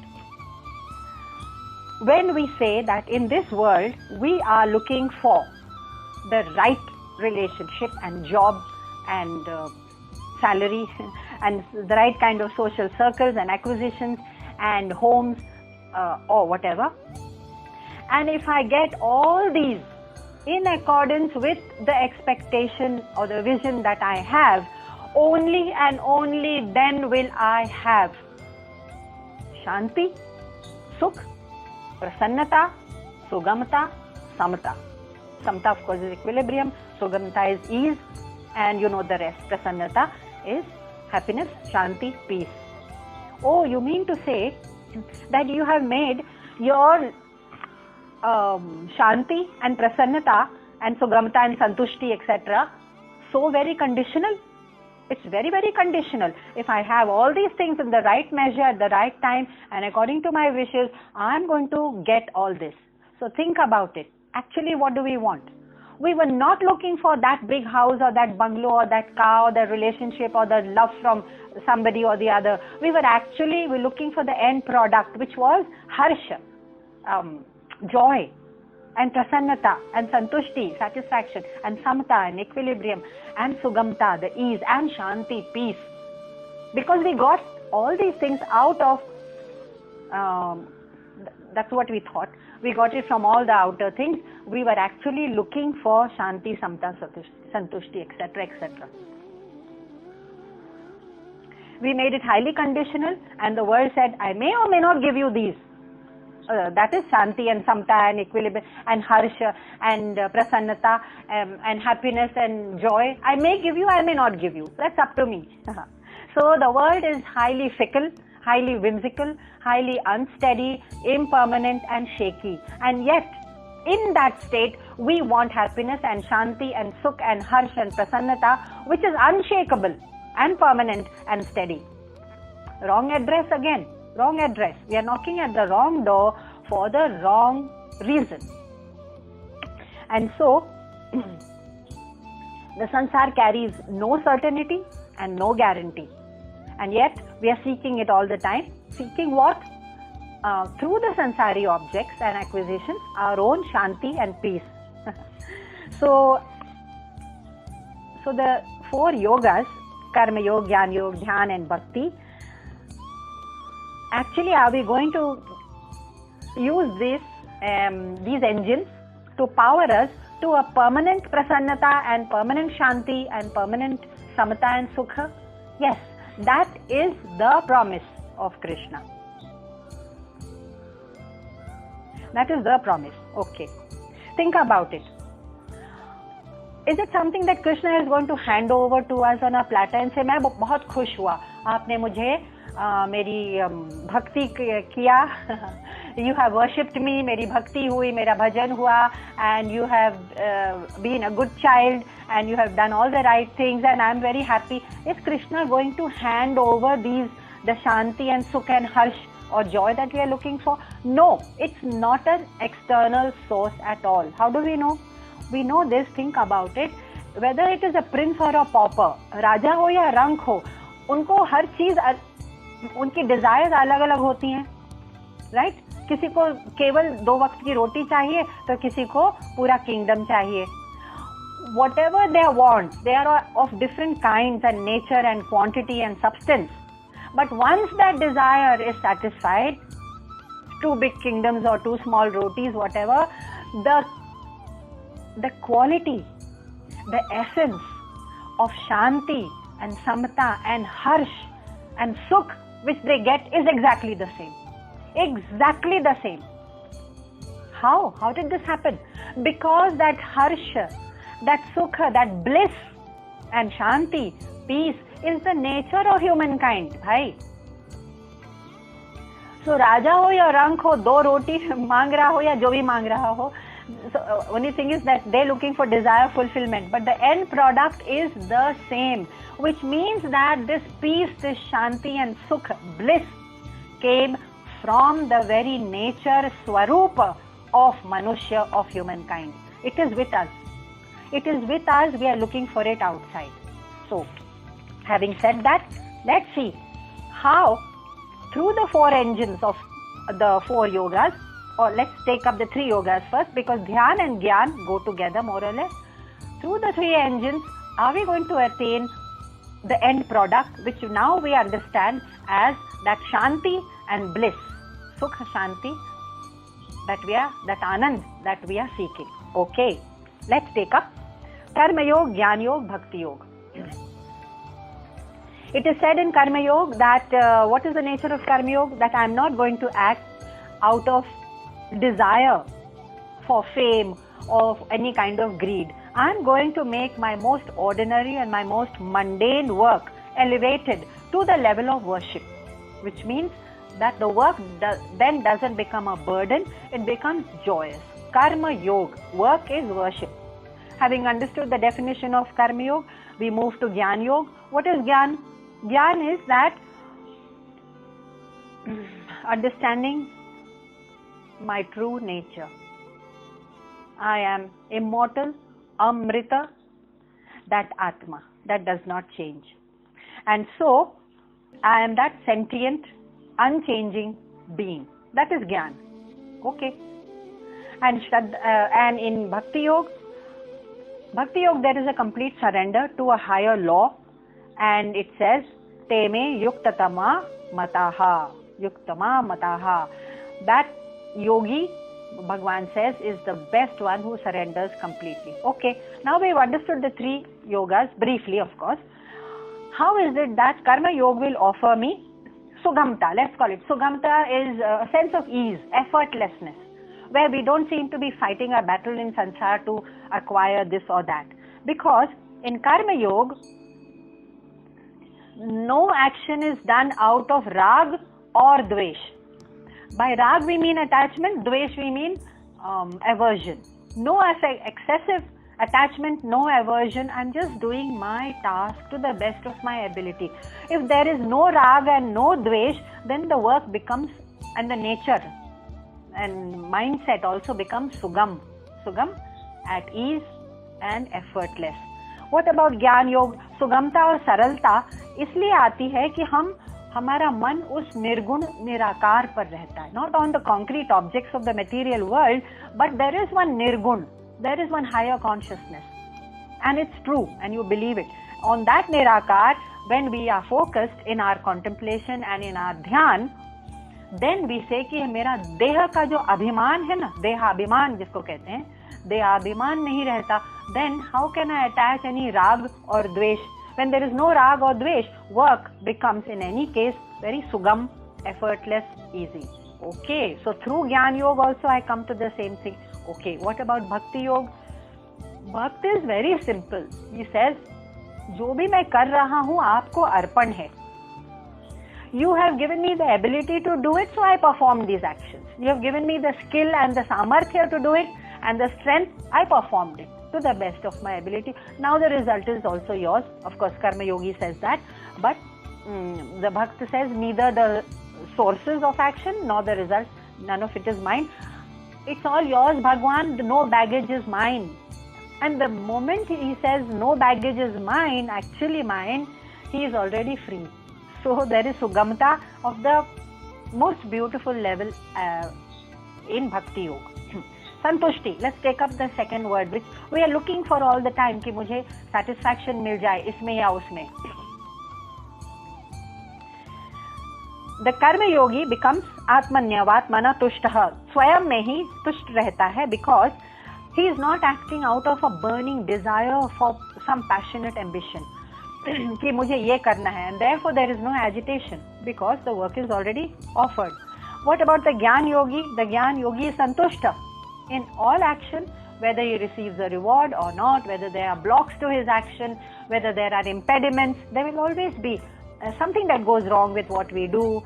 When we say that in this world, we are looking for the right relationship and job and salary and the right kind of social circles and acquisitions and homes or whatever. And if I get all these in accordance with the expectation or the vision that I have, only and only then will I have Shanti, Sukh, Prasannata, Sugamata, Samata. Samata, of course, is equilibrium. Sugamata is ease. And you know the rest. Prasannata is happiness, Shanti, peace. Oh, you mean to say that you have made your Shanti and Prasannata and Sugamata and Santushti, etc. so very conditional? It's very, very conditional. If I have all these things in the right measure at the right time and according to my wishes, I'm going to get all this. So think about it. Actually, what do we want? We were not looking for that big house or that bungalow or that car or the relationship or the love from somebody or the other. We were looking for the end product, which was harsha, joy, and prasannata, and santushti, satisfaction, and samata, and equilibrium, and sugamta, the ease, and shanti, peace. Because we got all these things out of, that's what we thought. We got it from all the outer things. We were actually looking for shanti, samta, santushti, etc., etc. We made it highly conditional, and the world said, I may or may not give you these. That is shanti and samta and equilibrium and harsha and prasannata and happiness and joy. I may give you, I may not give you. That's up to me. So the world is highly fickle, highly whimsical, highly unsteady, impermanent and shaky. And yet, in that state, we want happiness and shanti and sukh and harsh and prasannata, which is unshakable and permanent and steady. Wrong address again. Wrong address. We are knocking at the wrong door for the wrong reason. And so, the sansar carries no certainty and no guarantee. And yet, we are seeking it all the time. Seeking what? Through the sansari objects and acquisitions, our own shanti and peace. So the 4 yogas, karma yoga, jnana yoga, dhyan and bhakti, actually, are we going to use these engines to power us to a permanent prasannata and permanent shanti and permanent samata and sukha? Yes, that is the promise of Krishna. That is the promise. Okay. Think about it. Is it something that Krishna is going to hand over to us on a platter and say, मैं बहुत खुश हुआ, आपने मुझे मेरी भक्ति किया, you have worshipped me, मेरी भक्ति हुई, मेरा भजन हुआ, and you have been a good child and you have done all the right things and I am very happy. Is Krishna going to hand over the shanti and sukh and harsh or joy that we are looking for? No, it's not an external source at all. How do we know? We know this. Think about it. Whether it is a prince or a pauper, राजा हो या रंक हो, उनको हर चीज, उनकी desires अलग अलग होती हैं, राइट? किसी को केवल 2 वक्त की रोटी चाहिए तो किसी को पूरा किंगडम चाहिए. Whatever they want, they are of different kinds and nature and quantity and substance. But once that desire is satisfied, 2 big kingdoms or 2 small rotis, whatever, the quality, the essence of shanti and samata and harsh and sukh which they get is exactly the same. Exactly the same. How? How did this happen? Because that harsha, that sukha, that bliss and shanti, peace is the nature of humankind, bhai. So राजा हो या रंक हो, 2 रोटी मांग रहा हो या जो भी मांग रहा हो, so only thing is that they're looking for desire fulfillment, but the end product is the same, which means that this peace, this shanti and sukh, bliss came from the very nature, swarupa of manushya, of humankind. It is with us. It is with us. We are looking for it outside. So, having said that, let's see how through the 4 engines of the 4 yogas, or let's take up the 3 yogas first, because dhyan and gyan go together more or less. Through the 3 engines, are we going to attain the end product, which now we understand as that shanti and bliss, sukha shanti, that anand that we are seeking. Okay, let's take up karma yoga, jnana yoga, bhakti yoga. It is said in Karma Yoga that what is the nature of Karma Yoga? That I am not going to act out of desire for fame or any kind of greed. I am going to make my most ordinary and my most mundane work elevated to the level of worship, which means that the work then doesn't become a burden, it becomes joyous. Karma Yoga, work is worship. Having understood the definition of Karma Yoga, we move to Jnana Yoga. What is Jnana? Jnana is that understanding my true nature. I am immortal, Amrita, that Atma, that does not change. And so, I am that sentient, unchanging being. That is Jnana. Okay. And in Bhakti Yoga, there is a complete surrender to a higher law, and it says, Teme yuktatama mataha. Yuktama mataha. That yogi, Bhagwan says, is the best one who surrenders completely. Okay, now we've understood the three yogas, briefly of course. How is it that Karma Yoga will offer me Sugamta? Let's call it. Sugamta is a sense of ease, effortlessness, where we don't seem to be fighting a battle in Sansar to acquire this or that. Because in Karma Yoga, no action is done out of Rag or Dvesh. By Rag we mean attachment, Dvesh we mean aversion. No excessive attachment, no aversion. I'm just doing my task to the best of my ability. If there is no Rag and no Dvesh, then the work becomes, and the nature and mindset also becomes Sugam. Sugam, at ease and effortless. What about Jnana Yoga? सुगमता और सरलता इसलिए आती है कि हमारा मन उस निर्गुण निराकार पर रहता है. Not on the concrete objects of the material world, but there is one nirgun, there is one higher consciousness, and it's true, and you believe it. On that nirakar, when we are focused in our contemplation and in our dhyan, then we say कि मेरा देह का जो अभिमान है ना, देहाभिमान जिसको कहते हैं, देहाभिमान नहीं रहता, then how can I attach any rag or dvesh? When there is no rag or dvesh, work becomes in any case very sugam, effortless, easy. Okay, so through Jnana Yoga also I come to the same thing. Okay, what about Bhakti Yoga? Bhakti is very simple. He says, जो भी मैं कर रहा हूँ आपको अर्पण है. You have given me the ability to do it, so I perform these actions. You have given me the skill and the samarthya to do it, and the strength, I performed it to the best of my ability. Now the result is also yours. Of course, Karma Yogi says that, but the Bhakta says neither the sources of action nor the results, none of it is mine. It's all yours, Bhagwan. No baggage is mine. And the moment he says no baggage is mine, actually mine, he is already free. So there is Sugamta of the most beautiful level in Bhakti Yoga. Santushti. Let's take up the second word, which we are looking for all the time, कि मुझे satisfaction मिल जाए इसमें या उसमें. The Karma Yogi becomes Atmanyavatmana Tushtaha. स्वयं में ही तुष्ट रहता है, because he is not acting out of a burning desire for some passionate ambition. कि मुझे ये करना है, and therefore there is no agitation because the work is already offered. What about the Jnana Yogi? The Jnana Yogi is Santushta in all action, whether he receives a reward or not, whether there are blocks to his action, whether there are impediments. There will always be something that goes wrong with what we do.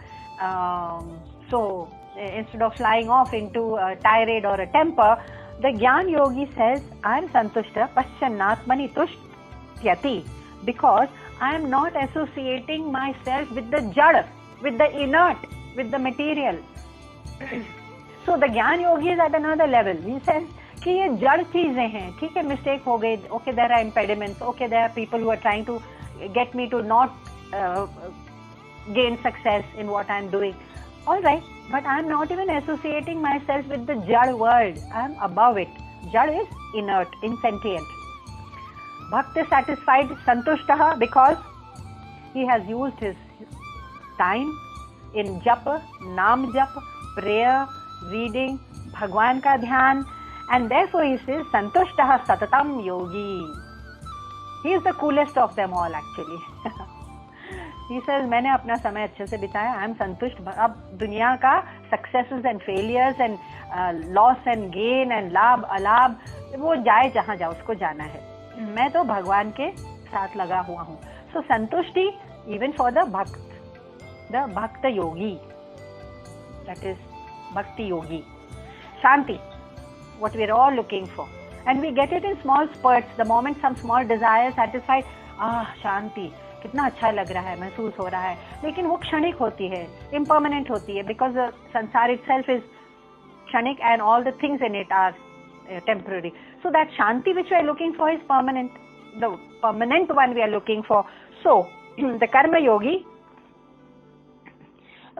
So instead of flying off into a tirade or a temper, the Jnana Yogi says, I am Santushta Paschannatmani Tushtyati, because I am not associating myself with the jad, with the inert, with the material. So the Jnana Yogi is at another level. He says कि ये जड़ चीजें हैं, ठीक है, mistake हो गई, okay, there are impediments, okay, there are people who are trying to get me to not gain success in what I am doing. All right, but I am not even associating myself with the jad world. I am above it. Jad is inert, insentient. Bhakt is satisfied, santushtaha, because he has used his time in japa, naam japa, prayer, reading, Bhagwan ka dhyan, and therefore he says santushtaha satatam yogi. He is the coolest of them all, actually. He says, मैंने अपना समय अच्छे से बिताया, I am संतुष्ट. अब दुनिया का successes and failures and loss and gain and लाभ अलाभ, वो जाए जहाँ जाए, उसको जाना है. मैं तो भगवान के साथ लगा हुआ हूँ. So संतुष्टि even for the bhakta yogi, that is bhakti yogi. Shanti, what we are all looking for, and we get it in small spurts. The moment some small desire satisfied, शांति, कितना अच्छा लग रहा है, महसूस हो रहा है. लेकिन वो क्षणिक होती है, impermanent होती है, because the संसार itself is क्षणिक and all the things in it are temporary. So that shanti which we are looking for is permanent, the permanent one we are looking for. So the karma yogi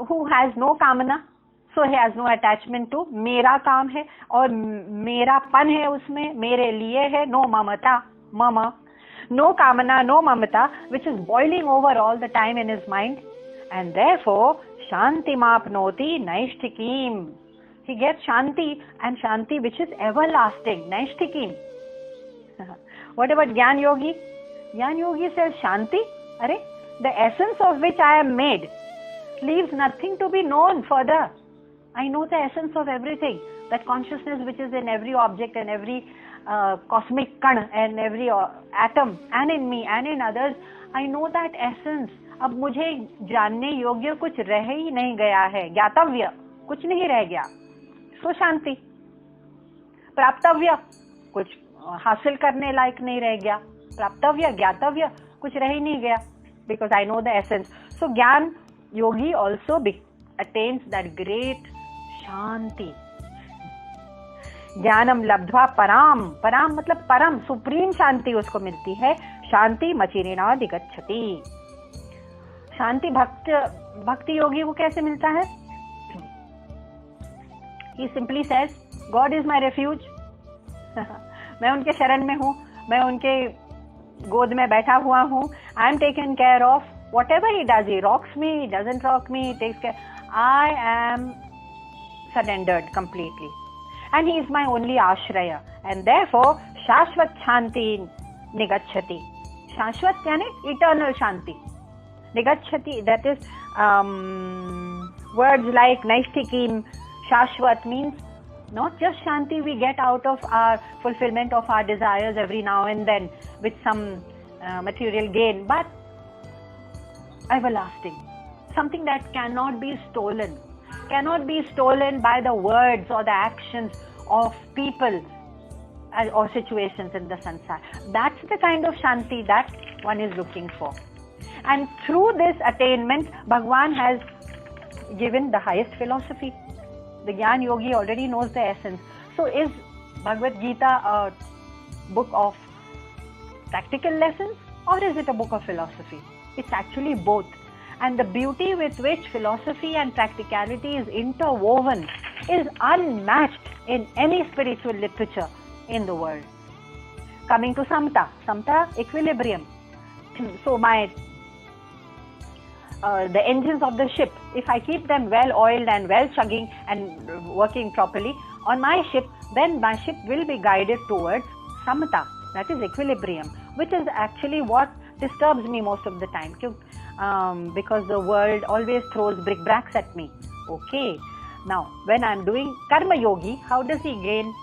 who has no kamana, so he has no attachment to मेरा काम है और मेरापन है उसमें, मेरे लिए है, no mamata, mama, no kamana, no mamata, which is boiling over all the time in his mind, and therefore shanti mapnoti naishtikim. He gets shanti, and shanti which is everlasting, naishtikim. What about Gyan Yogi? Gyan Yogi says shanti, the essence of which I am made leaves nothing to be known further. I know the essence of everything, that consciousness which is in every object and every cosmic kan and every atom and in me and in others. I know that essence. अब मुझे जानने योग्य कुछ रह ही नहीं गया है, ज्ञातव्य कुछ नहीं रह गया. सो शांति. प्राप्तव्य कुछ हासिल करने लायक नहीं रह गया, प्राप्तव्य ज्ञातव्य कुछ रह ही नहीं गया, because I know the essence. So Gyan Yogi also attains that great Shanti. ज्ञानम लब्ध्वा पराम, पराम मतलब परम, सुप्रीम शांति उसको मिलती है. शांति मचिरेणादि गच्छति. शांति भक्ति योगी को कैसे मिलता है? He simply says, God is my refuge. मैं उनके शरण में हूँ, मैं उनके गोद में बैठा हुआ हूँ. I am taken care of. Whatever he does, he rocks me, he doesn't rock me, he takes care. I am surrendered completely. And he is my only ashraya. And therefore, Shashvat Shanti Nigachati. Shashvat यानी eternal Shanti. Nigachati, that is words like Naishtikim. Shashvat means not just Shanti we get out of our fulfillment of our desires every now and then with some material gain, but everlasting. Something that cannot be stolen. Cannot be stolen by the words or the actions of people or situations in the sansar. That's the kind of Shanti that one is looking for. And through this attainment, Bhagwan has given the highest philosophy. The Gyan Yogi already knows the essence. So is Bhagavad Gita a book of practical lessons or is it a book of philosophy? It's actually both. And the beauty with which philosophy and practicality is interwoven is unmatched in any spiritual literature in the world. Coming to Samta. Samta, equilibrium. So the engines of the ship, if I keep them well oiled and well chugging and working properly on my ship, then my ship will be guided towards Samta, that is equilibrium, which is actually what disturbs me most of the time. Because the world always throws brickbats at me. Okay, now when I'm doing Karma Yogi, how does he gain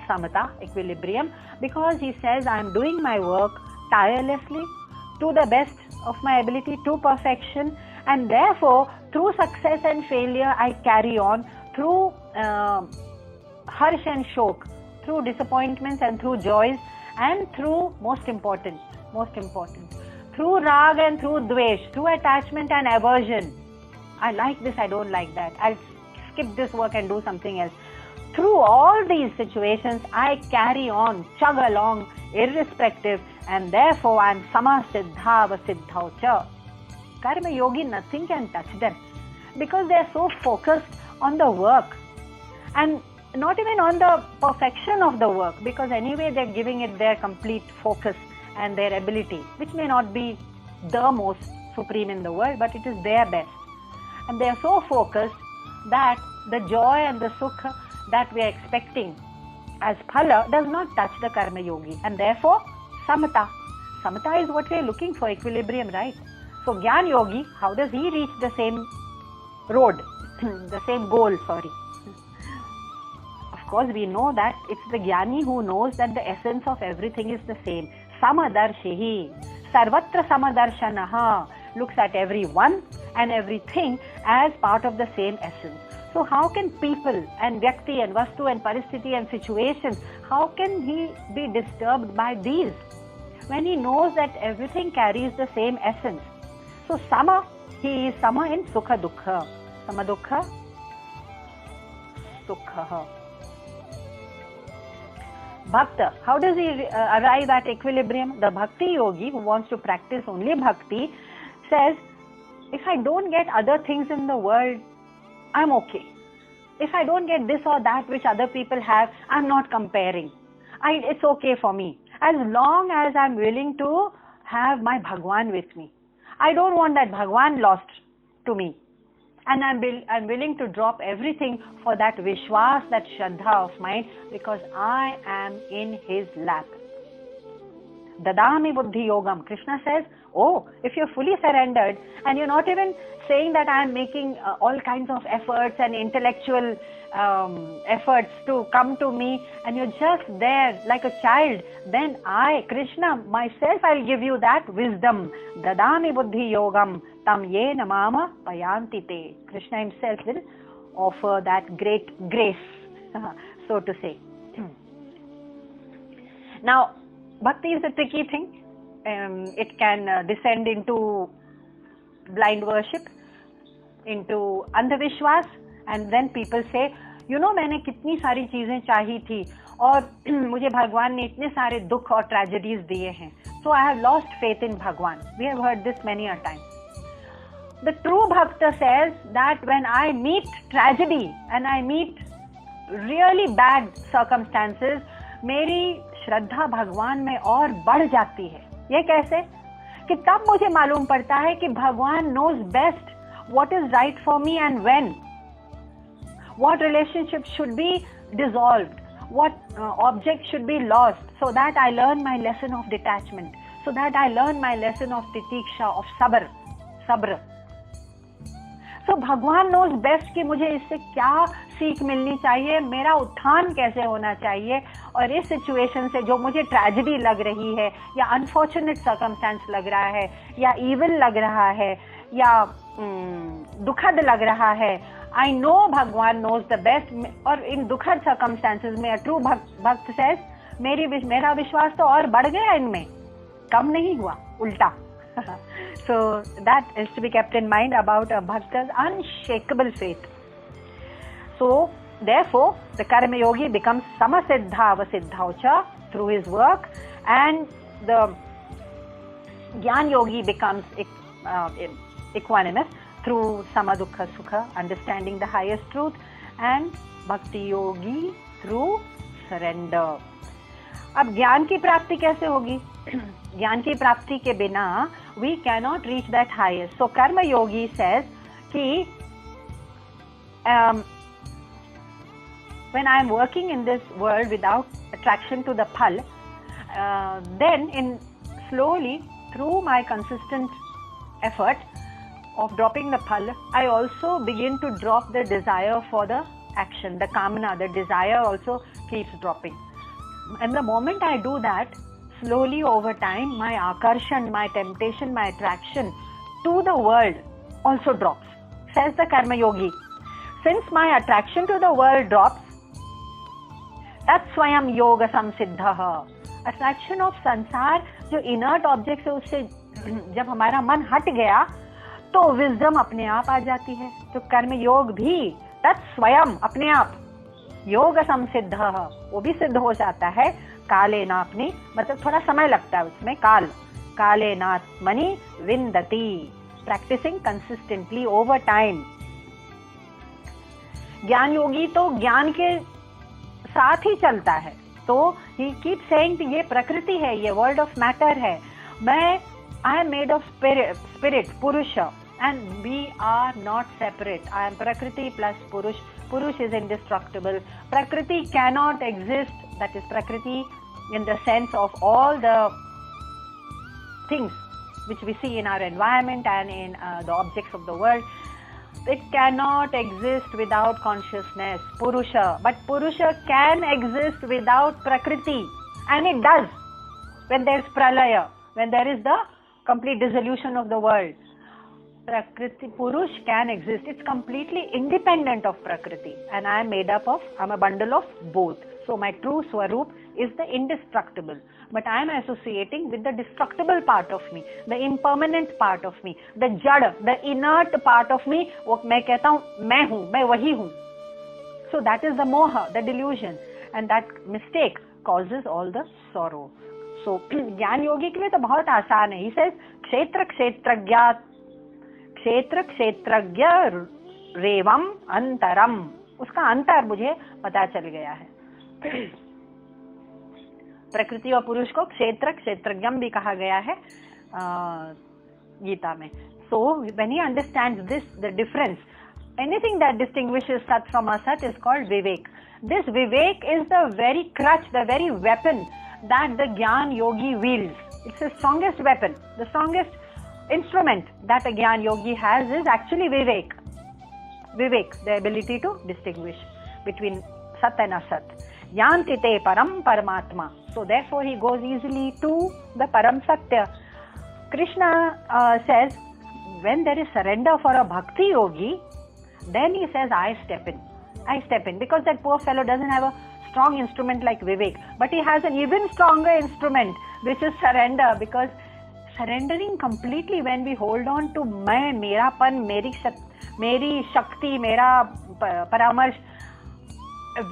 Samata, equilibrium? Because he says I'm doing my work tirelessly, to the best of my ability, to perfection, and therefore through success and failure I carry on, through harsh and shok, through disappointments and through joys, and through most important, through rag and through dvesh, through attachment and aversion. I like this, I don't like that, I'll skip this work and do something else. Through all these situations, I carry on, chug along, irrespective, and therefore I am samasiddha vasiddhau cha. Karma Yogi, nothing can touch them because they are so focused on the work and not even on the perfection of the work, because anyway they are giving it their complete focus and their ability, which may not be the most supreme in the world, but it is their best. And they are so focused that the joy and the sukha that we are expecting as phala does not touch the Karma Yogi, and therefore Samata. Samata is what we are looking for, equilibrium, right? So Gyan Yogi, how does he reach the same road, the same goal, sorry. Of course, we know that it's the Jnani who knows that the essence of everything is the same. Samadarshihi, Sarvatra Samadarshanaha, looks at everyone and everything as part of the same essence. So how can people and Vyakti and Vastu and Paristhiti and situations, how can he be disturbed by these when he knows that everything carries the same essence? So Sama, he is Sama in Sukha Dukha. Sama Dukha, Sukha. Bhakta, how does he arrive at equilibrium? The Bhakti Yogi who wants to practice only Bhakti says, if I don't get other things in the world, I'm okay. If I don't get this or that which other people have, I'm not comparing. It's okay for me. As long as I'm willing to have my Bhagwan with me. I don't want that Bhagwan lost to me. And I'm willing to drop everything for that Vishwas, that Shraddha of mine, because I am in his lap. Dadami Buddhi Yogam. Krishna says, oh, if you're fully surrendered and you're not even saying that I'm making all kinds of efforts and intellectual efforts to come to me, and you're just there like a child, then I, Krishna, myself, I'll give you that wisdom. Dadami Buddhi Yogam tam yena mama payanti te. Krishna himself will offer that great grace, so to say. Now, Bhakti is a tricky thing. It can descend into blind worship, into Andhavishwas, and then people say, you know, मैंने कितनी सारी चीजें चाही थी और मुझे भगवान ने इतने सारे दुख और tragedies दिए हैं. So I have lost faith in Bhagwan. We have heard this many a time. The true Bhakta says that when I meet tragedy and I meet really bad circumstances, मेरी श्रद्धा भगवान में और बढ़ जाती है. ये कैसे? कि तब मुझे मालूम पड़ता है कि भगवान knows best what is right for me and when. What relationship should be dissolved, what object should be lost, so that I learn my lesson of detachment, so that I learn my lesson of titiksha, of sabr. So भगवान knows best कि मुझे इससे क्या सीख मिलनी चाहिए, मेरा उत्थान कैसे होना चाहिए, और इस सिचुएशन से जो मुझे ट्रेजेडी लग रही है या अनफॉर्चुनेट सर्कमस्टेंस लग रहा है या इविल लग रहा है या दुखद लग रहा है, I know Bhagwan knows the best. और इन दुखद सर्कमस्टेंसेस में ट्रू भक्त सेज, मेरा विश्वास तो और बढ़ गया इनमें, कम नहीं हुआ, उल्टा. So that is to be kept in mind about a bhakta's unshakable faith. So therefore the Karma Yogi becomes Samasiddha Avasiddhaucha through his work, and the Gyan Yogi becomes equanimous through Samadukha Sukha, understanding the highest truth, and Bhakti Yogi through surrender. अब ज्ञान की प्राप्ति कैसे होगी? ज्ञान की प्राप्ति के बिना we cannot reach that highest. So Karma Yogi says कि when I am working in this world without attraction to the phal, then slowly through my consistent effort of dropping the phal, I also begin to drop the desire for the action, the kamana, the desire also keeps dropping. And the moment I do that, slowly over time, my akarshan, my temptation, my attraction to the world also drops. Says the Karma Yogi, since my attraction to the world drops, tat swayam yoga samsiddha. Attraction of sansar, जो inert objects है, उससे जब हमारा मन हट गया, तो wisdom अपने आप आ जाती है. तो कर्म योग भी tat swayam अपने आप योग संसिद्ध, वो भी सिद्ध हो जाता है. काले नात्मनि, मतलब थोड़ा समय लगता है उसमें, काले नात्मनि विन्दति, प्रैक्टिसिंग कंसिस्टेंटली ओवर टाइम. ज्ञान योगी तो ज्ञान के साथ ही चलता है. तो ही कीप सेइंग ये प्रकृति है, ये वर्ल्ड ऑफ मैटर है, मैं I am made of spirit पुरुष, and we are not separate. I am Prakriti plus Purush. Purush is indestructible. Prakriti cannot exist. That is Prakriti in the sense of all the things which we see in our environment and in the objects of the world, it cannot exist without consciousness, Purusha. But Purusha can exist without Prakriti, and it does. When there is pralaya, when there is the complete dissolution of the world, Prakriti, Purush can exist. It's completely independent of Prakriti, and I'm a bundle of both. So my true Swarup is the indestructible, but I am associating with the destructible part of me, the impermanent part of me, the jada, the inert part of me. वो मैं कहता हूँ मैं हूँ, मैं वही हूँ. So that is the moha, the delusion, and that mistake causes all the sorrow. So ज्ञान योगी के लिए तो बहुत आसान है. He says क्षेत्र क्षेत्रज्ञ रेवम अंतरम. उसका अंतर मुझे पता चल गया है. प्रकृति और पुरुष को क्षेत्रज्ञम भी कहा गया है गीता में. So when he understands this, the difference, anything that distinguishes Sat from Asat is called Vivek. This Vivek is the very crutch, the very weapon that the Gyan Yogi wields. It's the strongest weapon, the strongest instrument that a Gyan Yogi has is actually Vivek. Vivek, the ability to distinguish between Sat and Asat. Yanti te param paramatma. So therefore he goes easily to the Param Satya. Krishna says, when there is surrender for a Bhakti Yogi, then he says, I step in, because that poor fellow doesn't have a strong instrument like Vivek, but he has an even stronger instrument, which is surrender, because surrendering completely, when we hold on to मैं, मेरापन, मेरी शक्ति, मेरा paramarsh,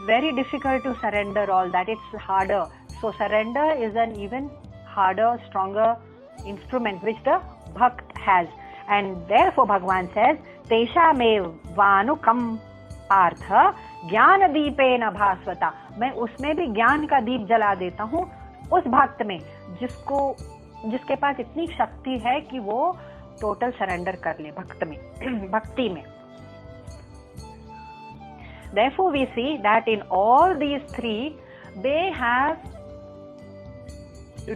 very difficult to surrender all that. It's harder. So surrender is an even harder, stronger instrument which the Bhakt has. And therefore Bhagavan says, Tesha me vanukam partha ज्ञान दीपेन भास्वता. मैं उसमें भी ज्ञान का दीप जला देता हूँ उस भक्त में जिसके पास इतनी शक्ति है कि वो टोटल सरेंडर कर ले भक्ति में. Therefore we see that in all these three they have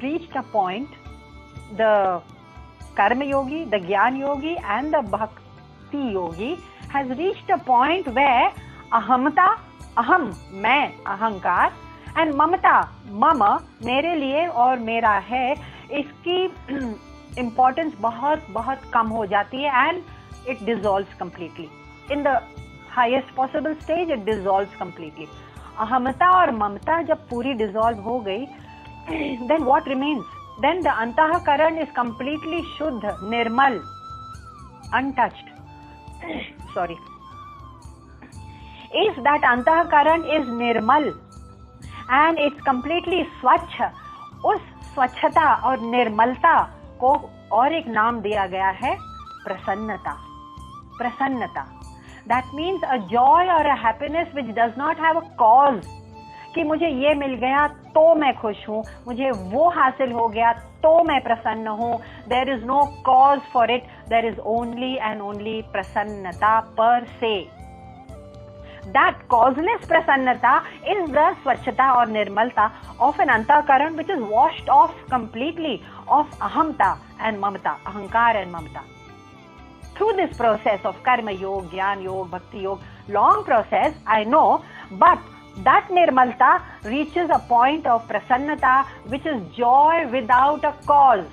reached a point, the karma yogi, the jnana yogi and the bhakti yogi has reached a point where ahamta, aham, मैं, अहंकार, and mamata, mama, मेरे लिए और मेरा है, इसकी importance बहुत बहुत कम हो जाती है, and it dissolves completely. In the highest possible stage, it dissolves completely. अहमता और ममता जब पूरी dissolve हो गई, then what remains? Then the antahakaran is completely shuddha, nirmal, untouched. Sorry. If that antahakaran is nirmal and it's completely swachh, उस स्वच्छता और निर्मलता को और एक नाम दिया गया है प्रसन्नता. प्रसन्नता. That means a joy or a happiness which does not have a cause. कि मुझे ये मिल गया तो मैं खुश हूँ, मुझे वो हासिल हो गया तो मैं प्रसन्न हूँ. There is no cause for it. There is only and only prasannata per se. That causeless prasannata is the swachhata or nirmalta of an antakaran which is washed off completely of ahamta and mamata, ahankar and mamata. Through this process of karma yoga, jnana yoga, bhakti yoga, long process, I know, but that nirmalta reaches a point of prasannata which is joy without a cause.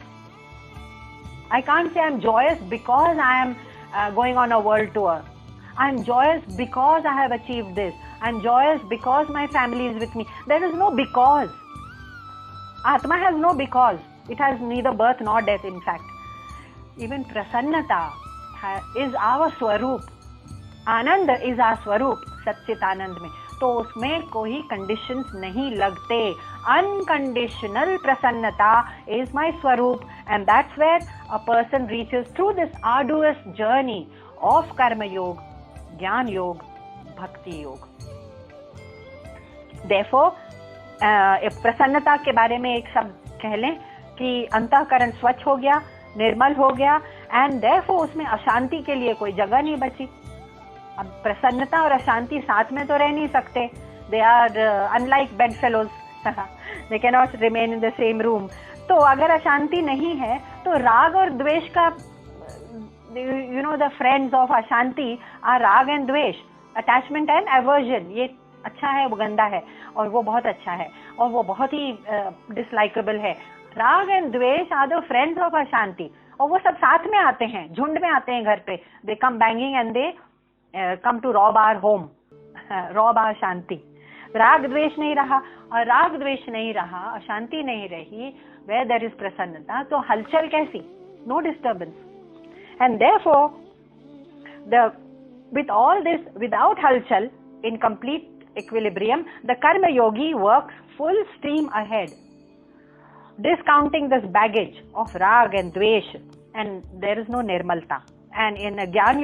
I can't say I'm joyous because I am going on a world tour. I'm joyous because I have achieved this. I'm joyous because my family is with me. There is no because. Atma has no because. It has neither birth nor death, in fact. Even prasannata is our swarup. Anand is our swarup, Satchit Anand mein. तो उसमें कोई conditions नहीं लगते. Unconditional prasannata is my swarup, and that's where a person reaches through this arduous journey of karma yoga, jnana yoga, bhakti yoga. Therefore, प्रसन्नता के बारे में एक शब्द कह लें कि अंतःकरण स्वच्छ हो गया, निर्मल हो गया, and therefore उसमें अशांति के लिए कोई जगह नहीं बची. अब प्रसन्नता और अशांति साथ में तो रह नहीं सकते. They are unlike bedfellows. They cannot remain in the same room. तो अगर अशांति नहीं है तो राग और द्वेष का, you know, the friends of अशांति आर राग एंड द्वेष, अटैचमेंट एंड एवर्जन. ये अच्छा है, वो गंदा है, और वो बहुत अच्छा है, और वो बहुत ही डिसलाइकेबल है. राग एंड द्वेष आर द फ्रेंड्स ऑफ अशांति. और वो सब साथ में आते हैं, झुंड में आते हैं घर पे. They come banging and they come to rob our home, rob our shanti. राग द्वेष नहीं रहा, और राग द्वेष नहीं रहा, अशांति नहीं रही, where there is प्रसन्नता, तो हलचल कैसी? No disturbance. And therefore, with all this, without halchal, in complete equilibrium, the karma yogi works full steam ahead, discounting this baggage of rag and dvesh, and there is no nirmalta. And in a Gyan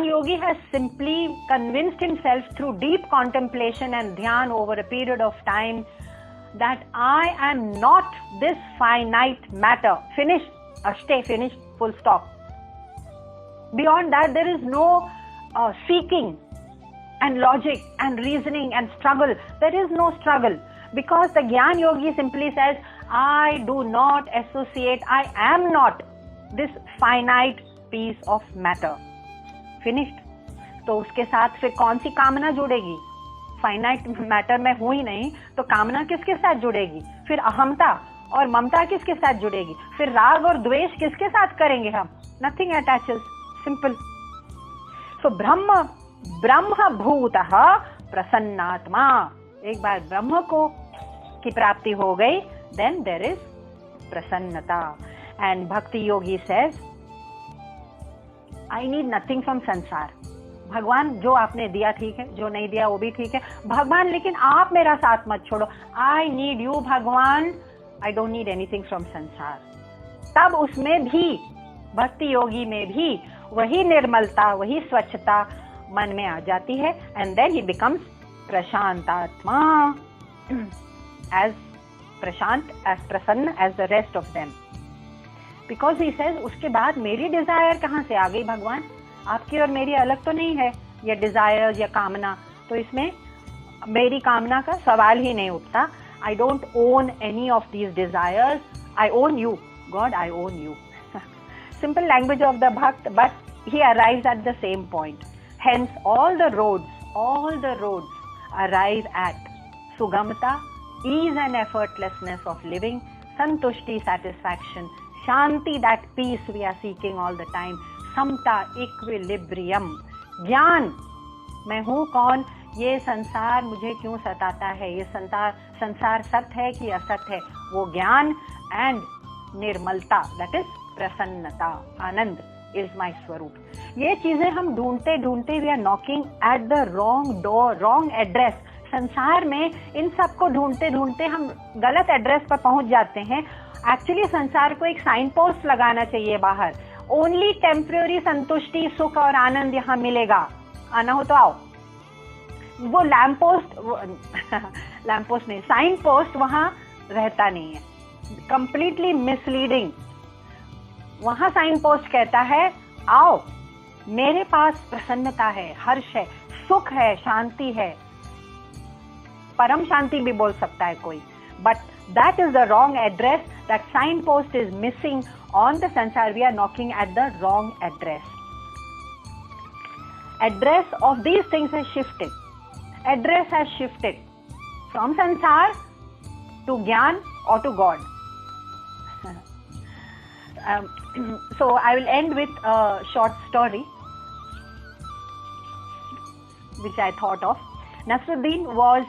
Yogi has simply convinced himself through deep contemplation and dhyan over a period of time that I am not this finite matter. Finished. Stay finished. Full stop. Beyond that, there is no seeking and logic and reasoning and struggle. There is no struggle, because the Gyan Yogi simply says, I do not associate, I am not this finite piece of matter. Finished. तो उसके साथ फिर कौन सी कामना जुड़ेगी? Finite matter में हूं ही नहीं, तो कामना किसके साथ जुड़ेगी? फिर अहमता और ममता किसके साथ जुड़ेगी? फिर राग और द्वेष किसके साथ करेंगे हम? Nothing attaches. सिंपल. सो ब्रह्म भूतः प्रसन्नात्मा. एक बार ब्रह्म को की प्राप्ति हो गई, then there is prasannata. And bhakti yogi says, I need nothing from sansar. भगवान, जो आपने दिया ठीक है, जो नहीं दिया वो भी ठीक है. भगवान, लेकिन आप मेरा साथ मत छोड़ो. आई नीड यू भगवान. I don't need anything from संसार. तब उसमें भी, भक्ति योगी में भी वही निर्मलता, वही स्वच्छता मन में आ जाती है. And then he becomes prashantatma, as prashant, as prasanna as the rest of them. Because he says, उसके बाद मेरी डिजायर कहाँ से आ गई भगवान? आपकी और मेरी अलग तो नहीं है ये डिजायर या कामना, तो इसमें मेरी कामना का सवाल ही नहीं उठता. I don't own any of these desires. I own you God, I own you. Simple language of the bhakt, but he arrives at the same point. Hence all the roads arrive at sugamata, ease and effortlessness of living, santushti, satisfaction, shanti, that peace we are seeking all the time, समता, equilibrium. ज्ञान, मैं हूँ कौन, ये संसार मुझे क्यों सताता है, ये संसार सत्य है कि असत्य है, वो ज्ञान. एंड निर्मलता, दैट इज प्रसन्नता, आनंद इज माय स्वरूप. ये चीजें हम ढूंढते ढूंढते we are knocking at the wrong door, wrong address. संसार में इन सबको ढूंढते ढूंढते हम गलत एड्रेस पर पहुंच जाते हैं. एक्चुअली संसार को एक साइन पोस्ट लगाना चाहिए बाहर. ओनली टेम्पररी संतुष्टि, सुख और आनंद यहाँ मिलेगा. आना हो तो आओ. वो लैम्प पोस्ट नहीं, साइन पोस्ट वहां रहता नहीं है. Completely misleading. वहां साइन पोस्ट कहता है, आओ, मेरे पास प्रसन्नता है, हर्ष है, सुख है, शांति है. परम शांति भी बोल सकता है कोई. But that is the wrong address. That signpost is missing on the sansar. We are knocking at the wrong address. Address of these things has shifted. Address has shifted from sansar to Gyan or to God. So I will end with a short story which I thought of. Nasruddin was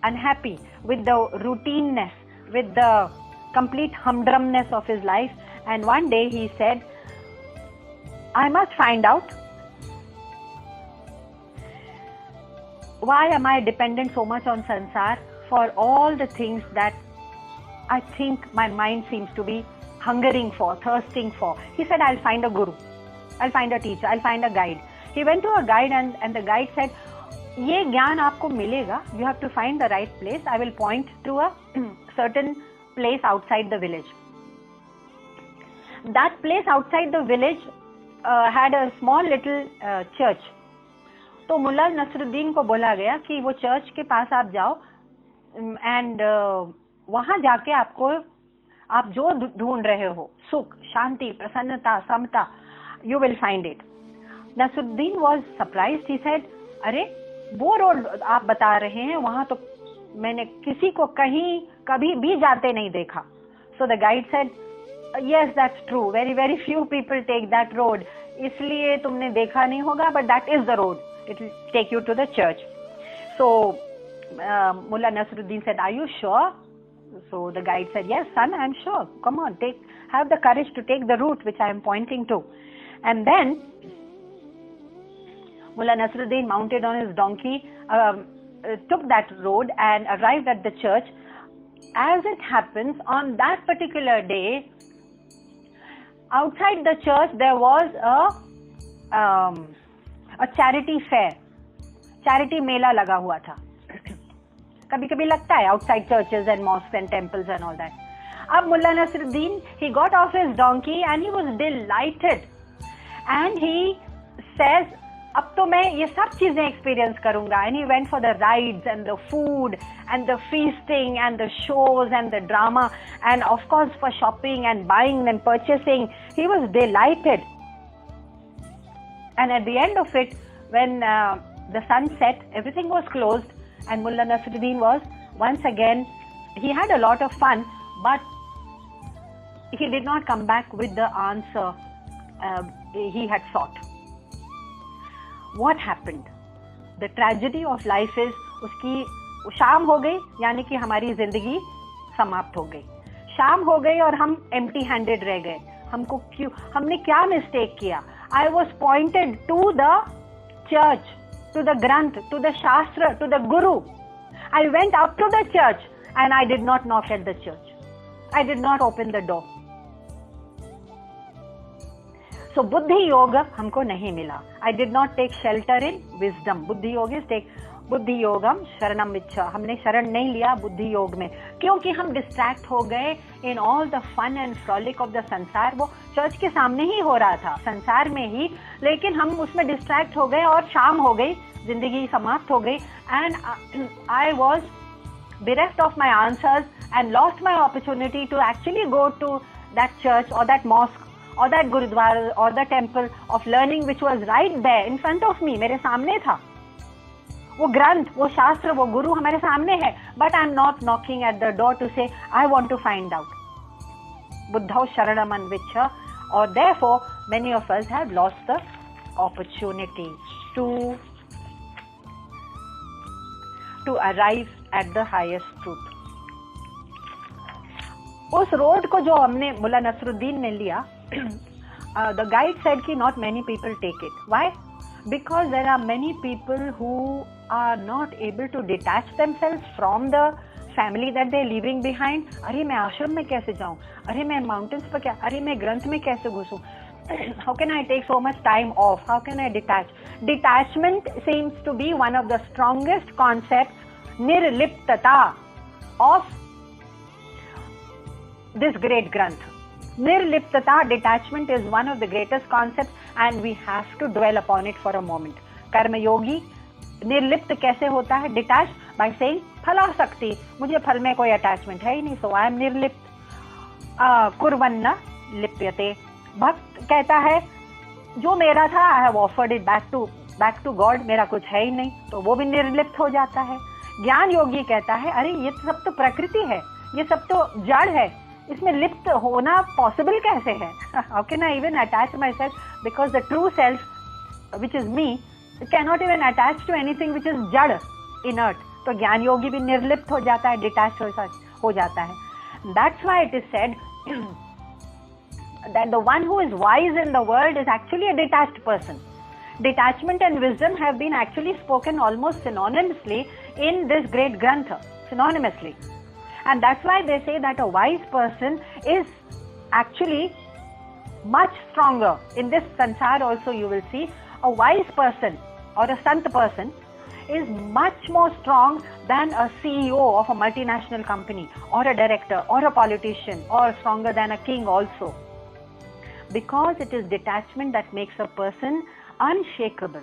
unhappy with the routineness, with the complete humdrumness of his life, and one day he said, I must find out why am I dependent so much on sansar for all the things that I think my mind seems to be hungering for, thirsting for. He said, I'll find a guru, I'll find a teacher, I'll find a guide. He went to a guide and the guide said, ये ज्ञान आपको मिलेगा, you have to find the right place. I will point to a certain place outside the village. That place outside the village had a small little church. तो मुल्ला नसरुद्दीन को बोला गया कि वो चर्च के पास आप जाओ and वहां जाके आपको, आप जो ढूंढ रहे हो, सुख, शांति, प्रसन्नता, समता, you will find it. Nasruddin was surprised. He said, अरे वो रोड आप बता रहे हैं, वहां तो मैंने किसी को कहीं कभी भी जाते नहीं देखा. So the guide said, yes, that's true. Very, very few people take that road. इसलिए तुमने देखा नहीं होगा, but that is the road. It will take you to the church. So Mullah Nasruddin said, are you sure? So the guide said, yes, son, I'm sure. Come on, have the courage to take the route which I am pointing to. And then Mullah Nasruddin, mounted on his donkey, took that road and arrived at the church. As it happens, on that particular day, outside the church there was a charity fair. Charity मेला लगा हुआ था. कभी कभी लगता है outside churches and mosques and temples and all that. अब Mullah Nasruddin, he got off his donkey and he was delighted, and he says, अब तो मैं ये सब चीजें experience करूंगा. And he went for the rides and the food and the feasting and the shows and the drama, and of course for shopping and buying and purchasing. He was delighted. And at the end of it, when the sun set, everything was closed, and Mullah Nasruddin was once again, he had a lot of fun, but he did not come back with the answer he had sought. What happened? The tragedy of life is, उसकी शाम हो गई, यानी कि हमारी जिंदगी समाप्त हो गई. शाम हो गई और हम empty handed रह गए. हमने क्या mistake किया? I was pointed to the church, to the Granth, to the Shastra, to the Guru. I went up to the church and I did not knock at the church. I did not open the door. So Buddhi Yoga हमको नहीं मिला. I did not take shelter in wisdom. Buddhi Yoga is take बुद्धि योगम शरणम विच्छा. हमने शरण नहीं लिया बुद्धि योग में, क्योंकि हम डिस्ट्रैक्ट हो गए in all the fun and frolic of the संसार. वो चर्च के सामने ही हो रहा था, संसार में ही, लेकिन हम उसमें डिस्ट्रैक्ट हो गए और शाम हो गई, जिंदगी समाप्त हो गई. And I was bereft of my answers and lost my opportunity to actually go to that church or that mosque or that gurudwara or the temple of learning which was right there in front of me. मेरे सामने था वो ग्रंथ, वो शास्त्र, वो गुरु हमारे सामने है, but I am not knocking at the door to say I want to find out. Buddhau sharanam anvichya, or therefore many of us have lost the opportunity to arrive at the highest truth. उस road को जो हमने मुल्ला नसरुद्दीन ने लिया, the guide said कि not many people take it. Why? Because there are many people who are not able to detach themselves from the family that they are leaving behind. अरे मैं आश्रम में कैसे जाऊं? अरे मैं mountains पर क्या? अरे मैं ग्रंथ में कैसे घुसूं? How can I take so much time off? How can I detach? Detachment seems to be one of the strongest concepts, nirliptata, of this great granth. Nirliptata, detachment, is one of the greatest concepts, and we have to dwell upon it for a moment. Karma yogi निर्लिप्त कैसे होता है? Detached by saying फलासक्ति, मुझे फल में कोई attachment है ही नहीं, so I am निर्लिप्त. कुर्वन्ना लिप्यते, भक्त कहता है जो मेरा था I have offered it back to God, मेरा कुछ है ही नहीं, तो वो भी निर्लिप्त हो जाता है. ज्ञान योगी कहता है अरे ये सब तो प्रकृति है, ये सब तो जड़ है, इसमें लिप्त होना पॉसिबल कैसे है? How can I even attach myself, because the true self which is me cannot even attach to anything which is जड़, inert. तो ज्ञान योगी भी निर्लिप्त हो जाता है, detached हो जाता है. That's why it is said that the one who is wise in the world is actually a detached person. Detachment and wisdom have been actually spoken almost synonymously in this great grantha, synonymously. And that's why they say that a wise person is actually much stronger. In this sansar also you will see a wise person or a sant person is much more strong than a CEO of a multinational company or a director or a politician, or stronger than a king also. Because it is detachment that makes a person unshakable.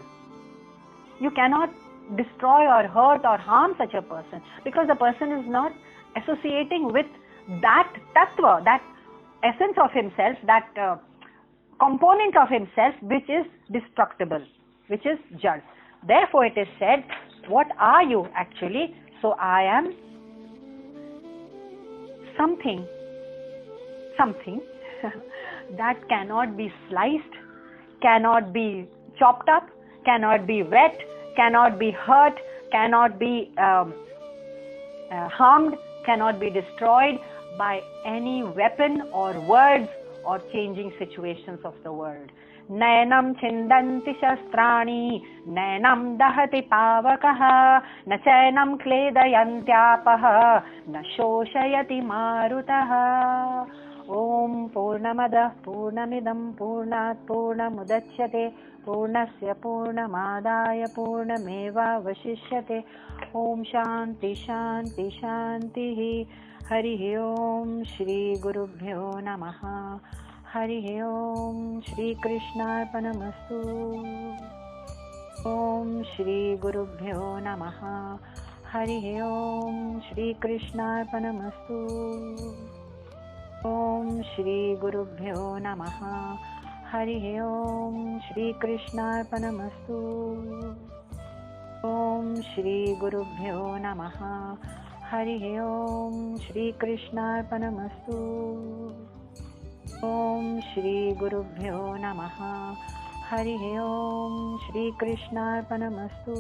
You cannot destroy or hurt or harm such a person, because the person is not associating with that tattva, that essence of himself, that component of himself which is destructible, which is jad. Therefore it is said, what are you actually? So I am something that cannot be sliced, cannot be chopped up, cannot be wet, cannot be hurt, cannot be harmed, cannot be destroyed by any weapon or words or changing situations of the world. Nayanam chindanti shastrani, nayanam dahati pavakaha, na chayanam kledayantyapaha, na shoshayati marutaha. Om Purnamadah Purnamidam Purnat Purnamudachyate Purnasya Purnamadaya Purnameva Vashishyate. Om Shanti Shanti Shanti. Hari Om Shri Gurubhyo Namaha. Hari Om Shri Krishnarpanamastu. Om Shri Gurubhyo Namaha. Hari Om Shri Krishnarpanamastu. Om Shri Gurubhyo Namaha. Hari Om Shri Krishnarpanamastu. Om Shri Gurubhyo Namaha. Hari Om Shri Krishnarpanamastu. Om Shri Gurubhyo Namaha. Hari Om Shri Krishnarpanamastu.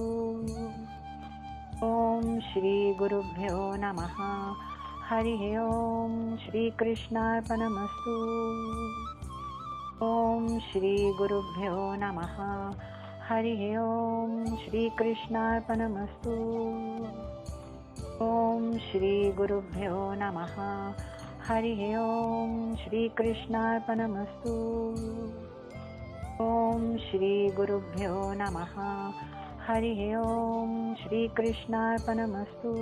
Om Shri Gurubhyo Namaha. Hari Om Shri Krishnarpanamastu. Om Shri Gurubhyo Namaha. Hari Om Shri Krishnarpanamastu. Om Shri Gurubhyo Namaha. Hari Om Shri Krishnarpanamastu. Om Shri Gurubhyo Namaha. Hari Om Shri Krishnarpanamastu.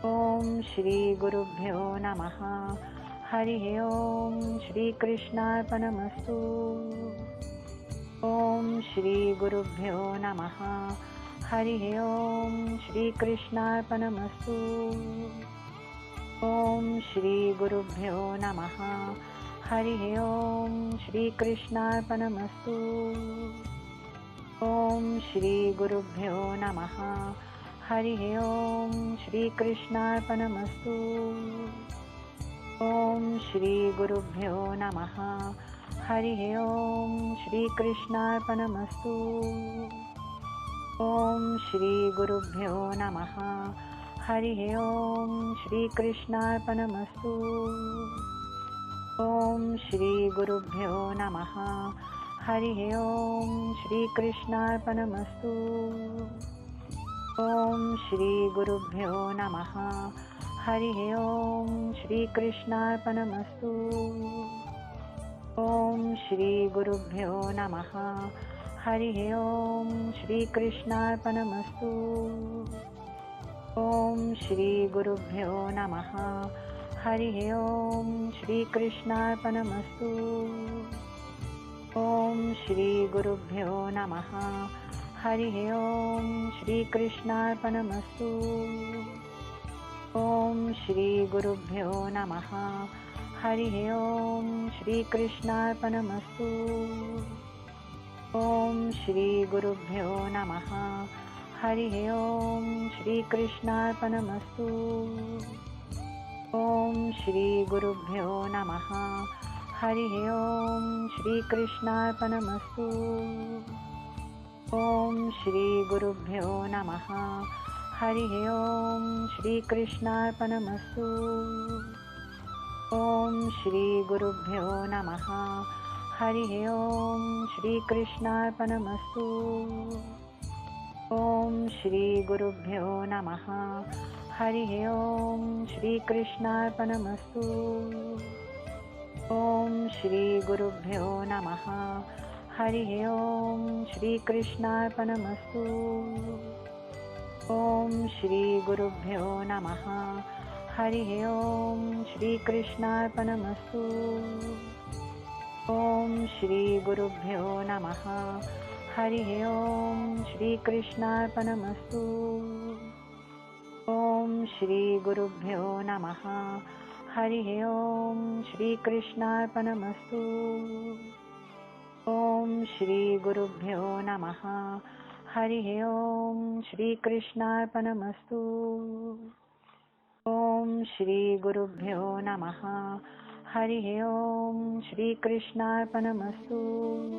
Om Shri Gurubhyo Namaha. Hari Om Shri Krishnarpanamastu. Om Shri Gurubhyo Namaha. Hari Om Shri Krishnarpanamastu. Om Shri Gurubhyo Namaha. Hari Om Shri Krishnarpanamastu. Om Shri Gurubhyo Namaha. Hari Om Shri Krishnarpanamastu. Om Shri Gurubhyo Namaha. Hari Om Shri Krishnarpanamastu. Om Shri Gurubhyo Namaha. Hari Om Shri Krishnarpanamastu. Om Shri Gurubhyo Namaha. Hari Om Shri Krishnarpanamastu. Om Shri Gurubhyo Namaha. Hari Om Shri Krishnarpanamastu. Om Shri Gurubhyo Namaha. Hari Om Shri Krishnarpanamastu. Om Shri Gurubhyo Namaha. Hari Om Shri Krishnarpanamastu. Om Shri Gurubhyo Namaha. Hari Om Shri Krishnarpanamastu. Om Shri Gurubhyo Namaha. Hari Om Shri Krishnarpanamastu. Om Shri Gurubhyo Namaha. Hari Om Shri Krishnarpanamastu. Om Shri Gurubhyo Namaha. Hari Om Shri Krishnarpanamastu. Om Shri Gurubhyo Namaha. Hari Om Shri Krishnarpanamastu. Om Shri Gurubhyo Namaha. Hari Om Shri Krishnarpanamastu. Om Shri Gurubhyo Namaha. Hari Om Shri Krishnarpanamastu. Om Shri Gurubhyo Namaha. Hari Om Shri Krishnarpanamastu. Om Shri Gurubhyo Namaha. Hari Om Shri Krishnarpanamastu. Om Shri Gurubhyo Namaha. Hari Om Shri Krishnarpanamastu. Om Om Shri Gurubhyo Namaha. Hari Om. Shri Krishnarpanamastu. Om Shri Gurubhyo Namaha. Hari Om. Shri Krishnarpanamastu. Om Shri Gurubhyo Namaha. Hari Om. Shri Krishnarpanamastu.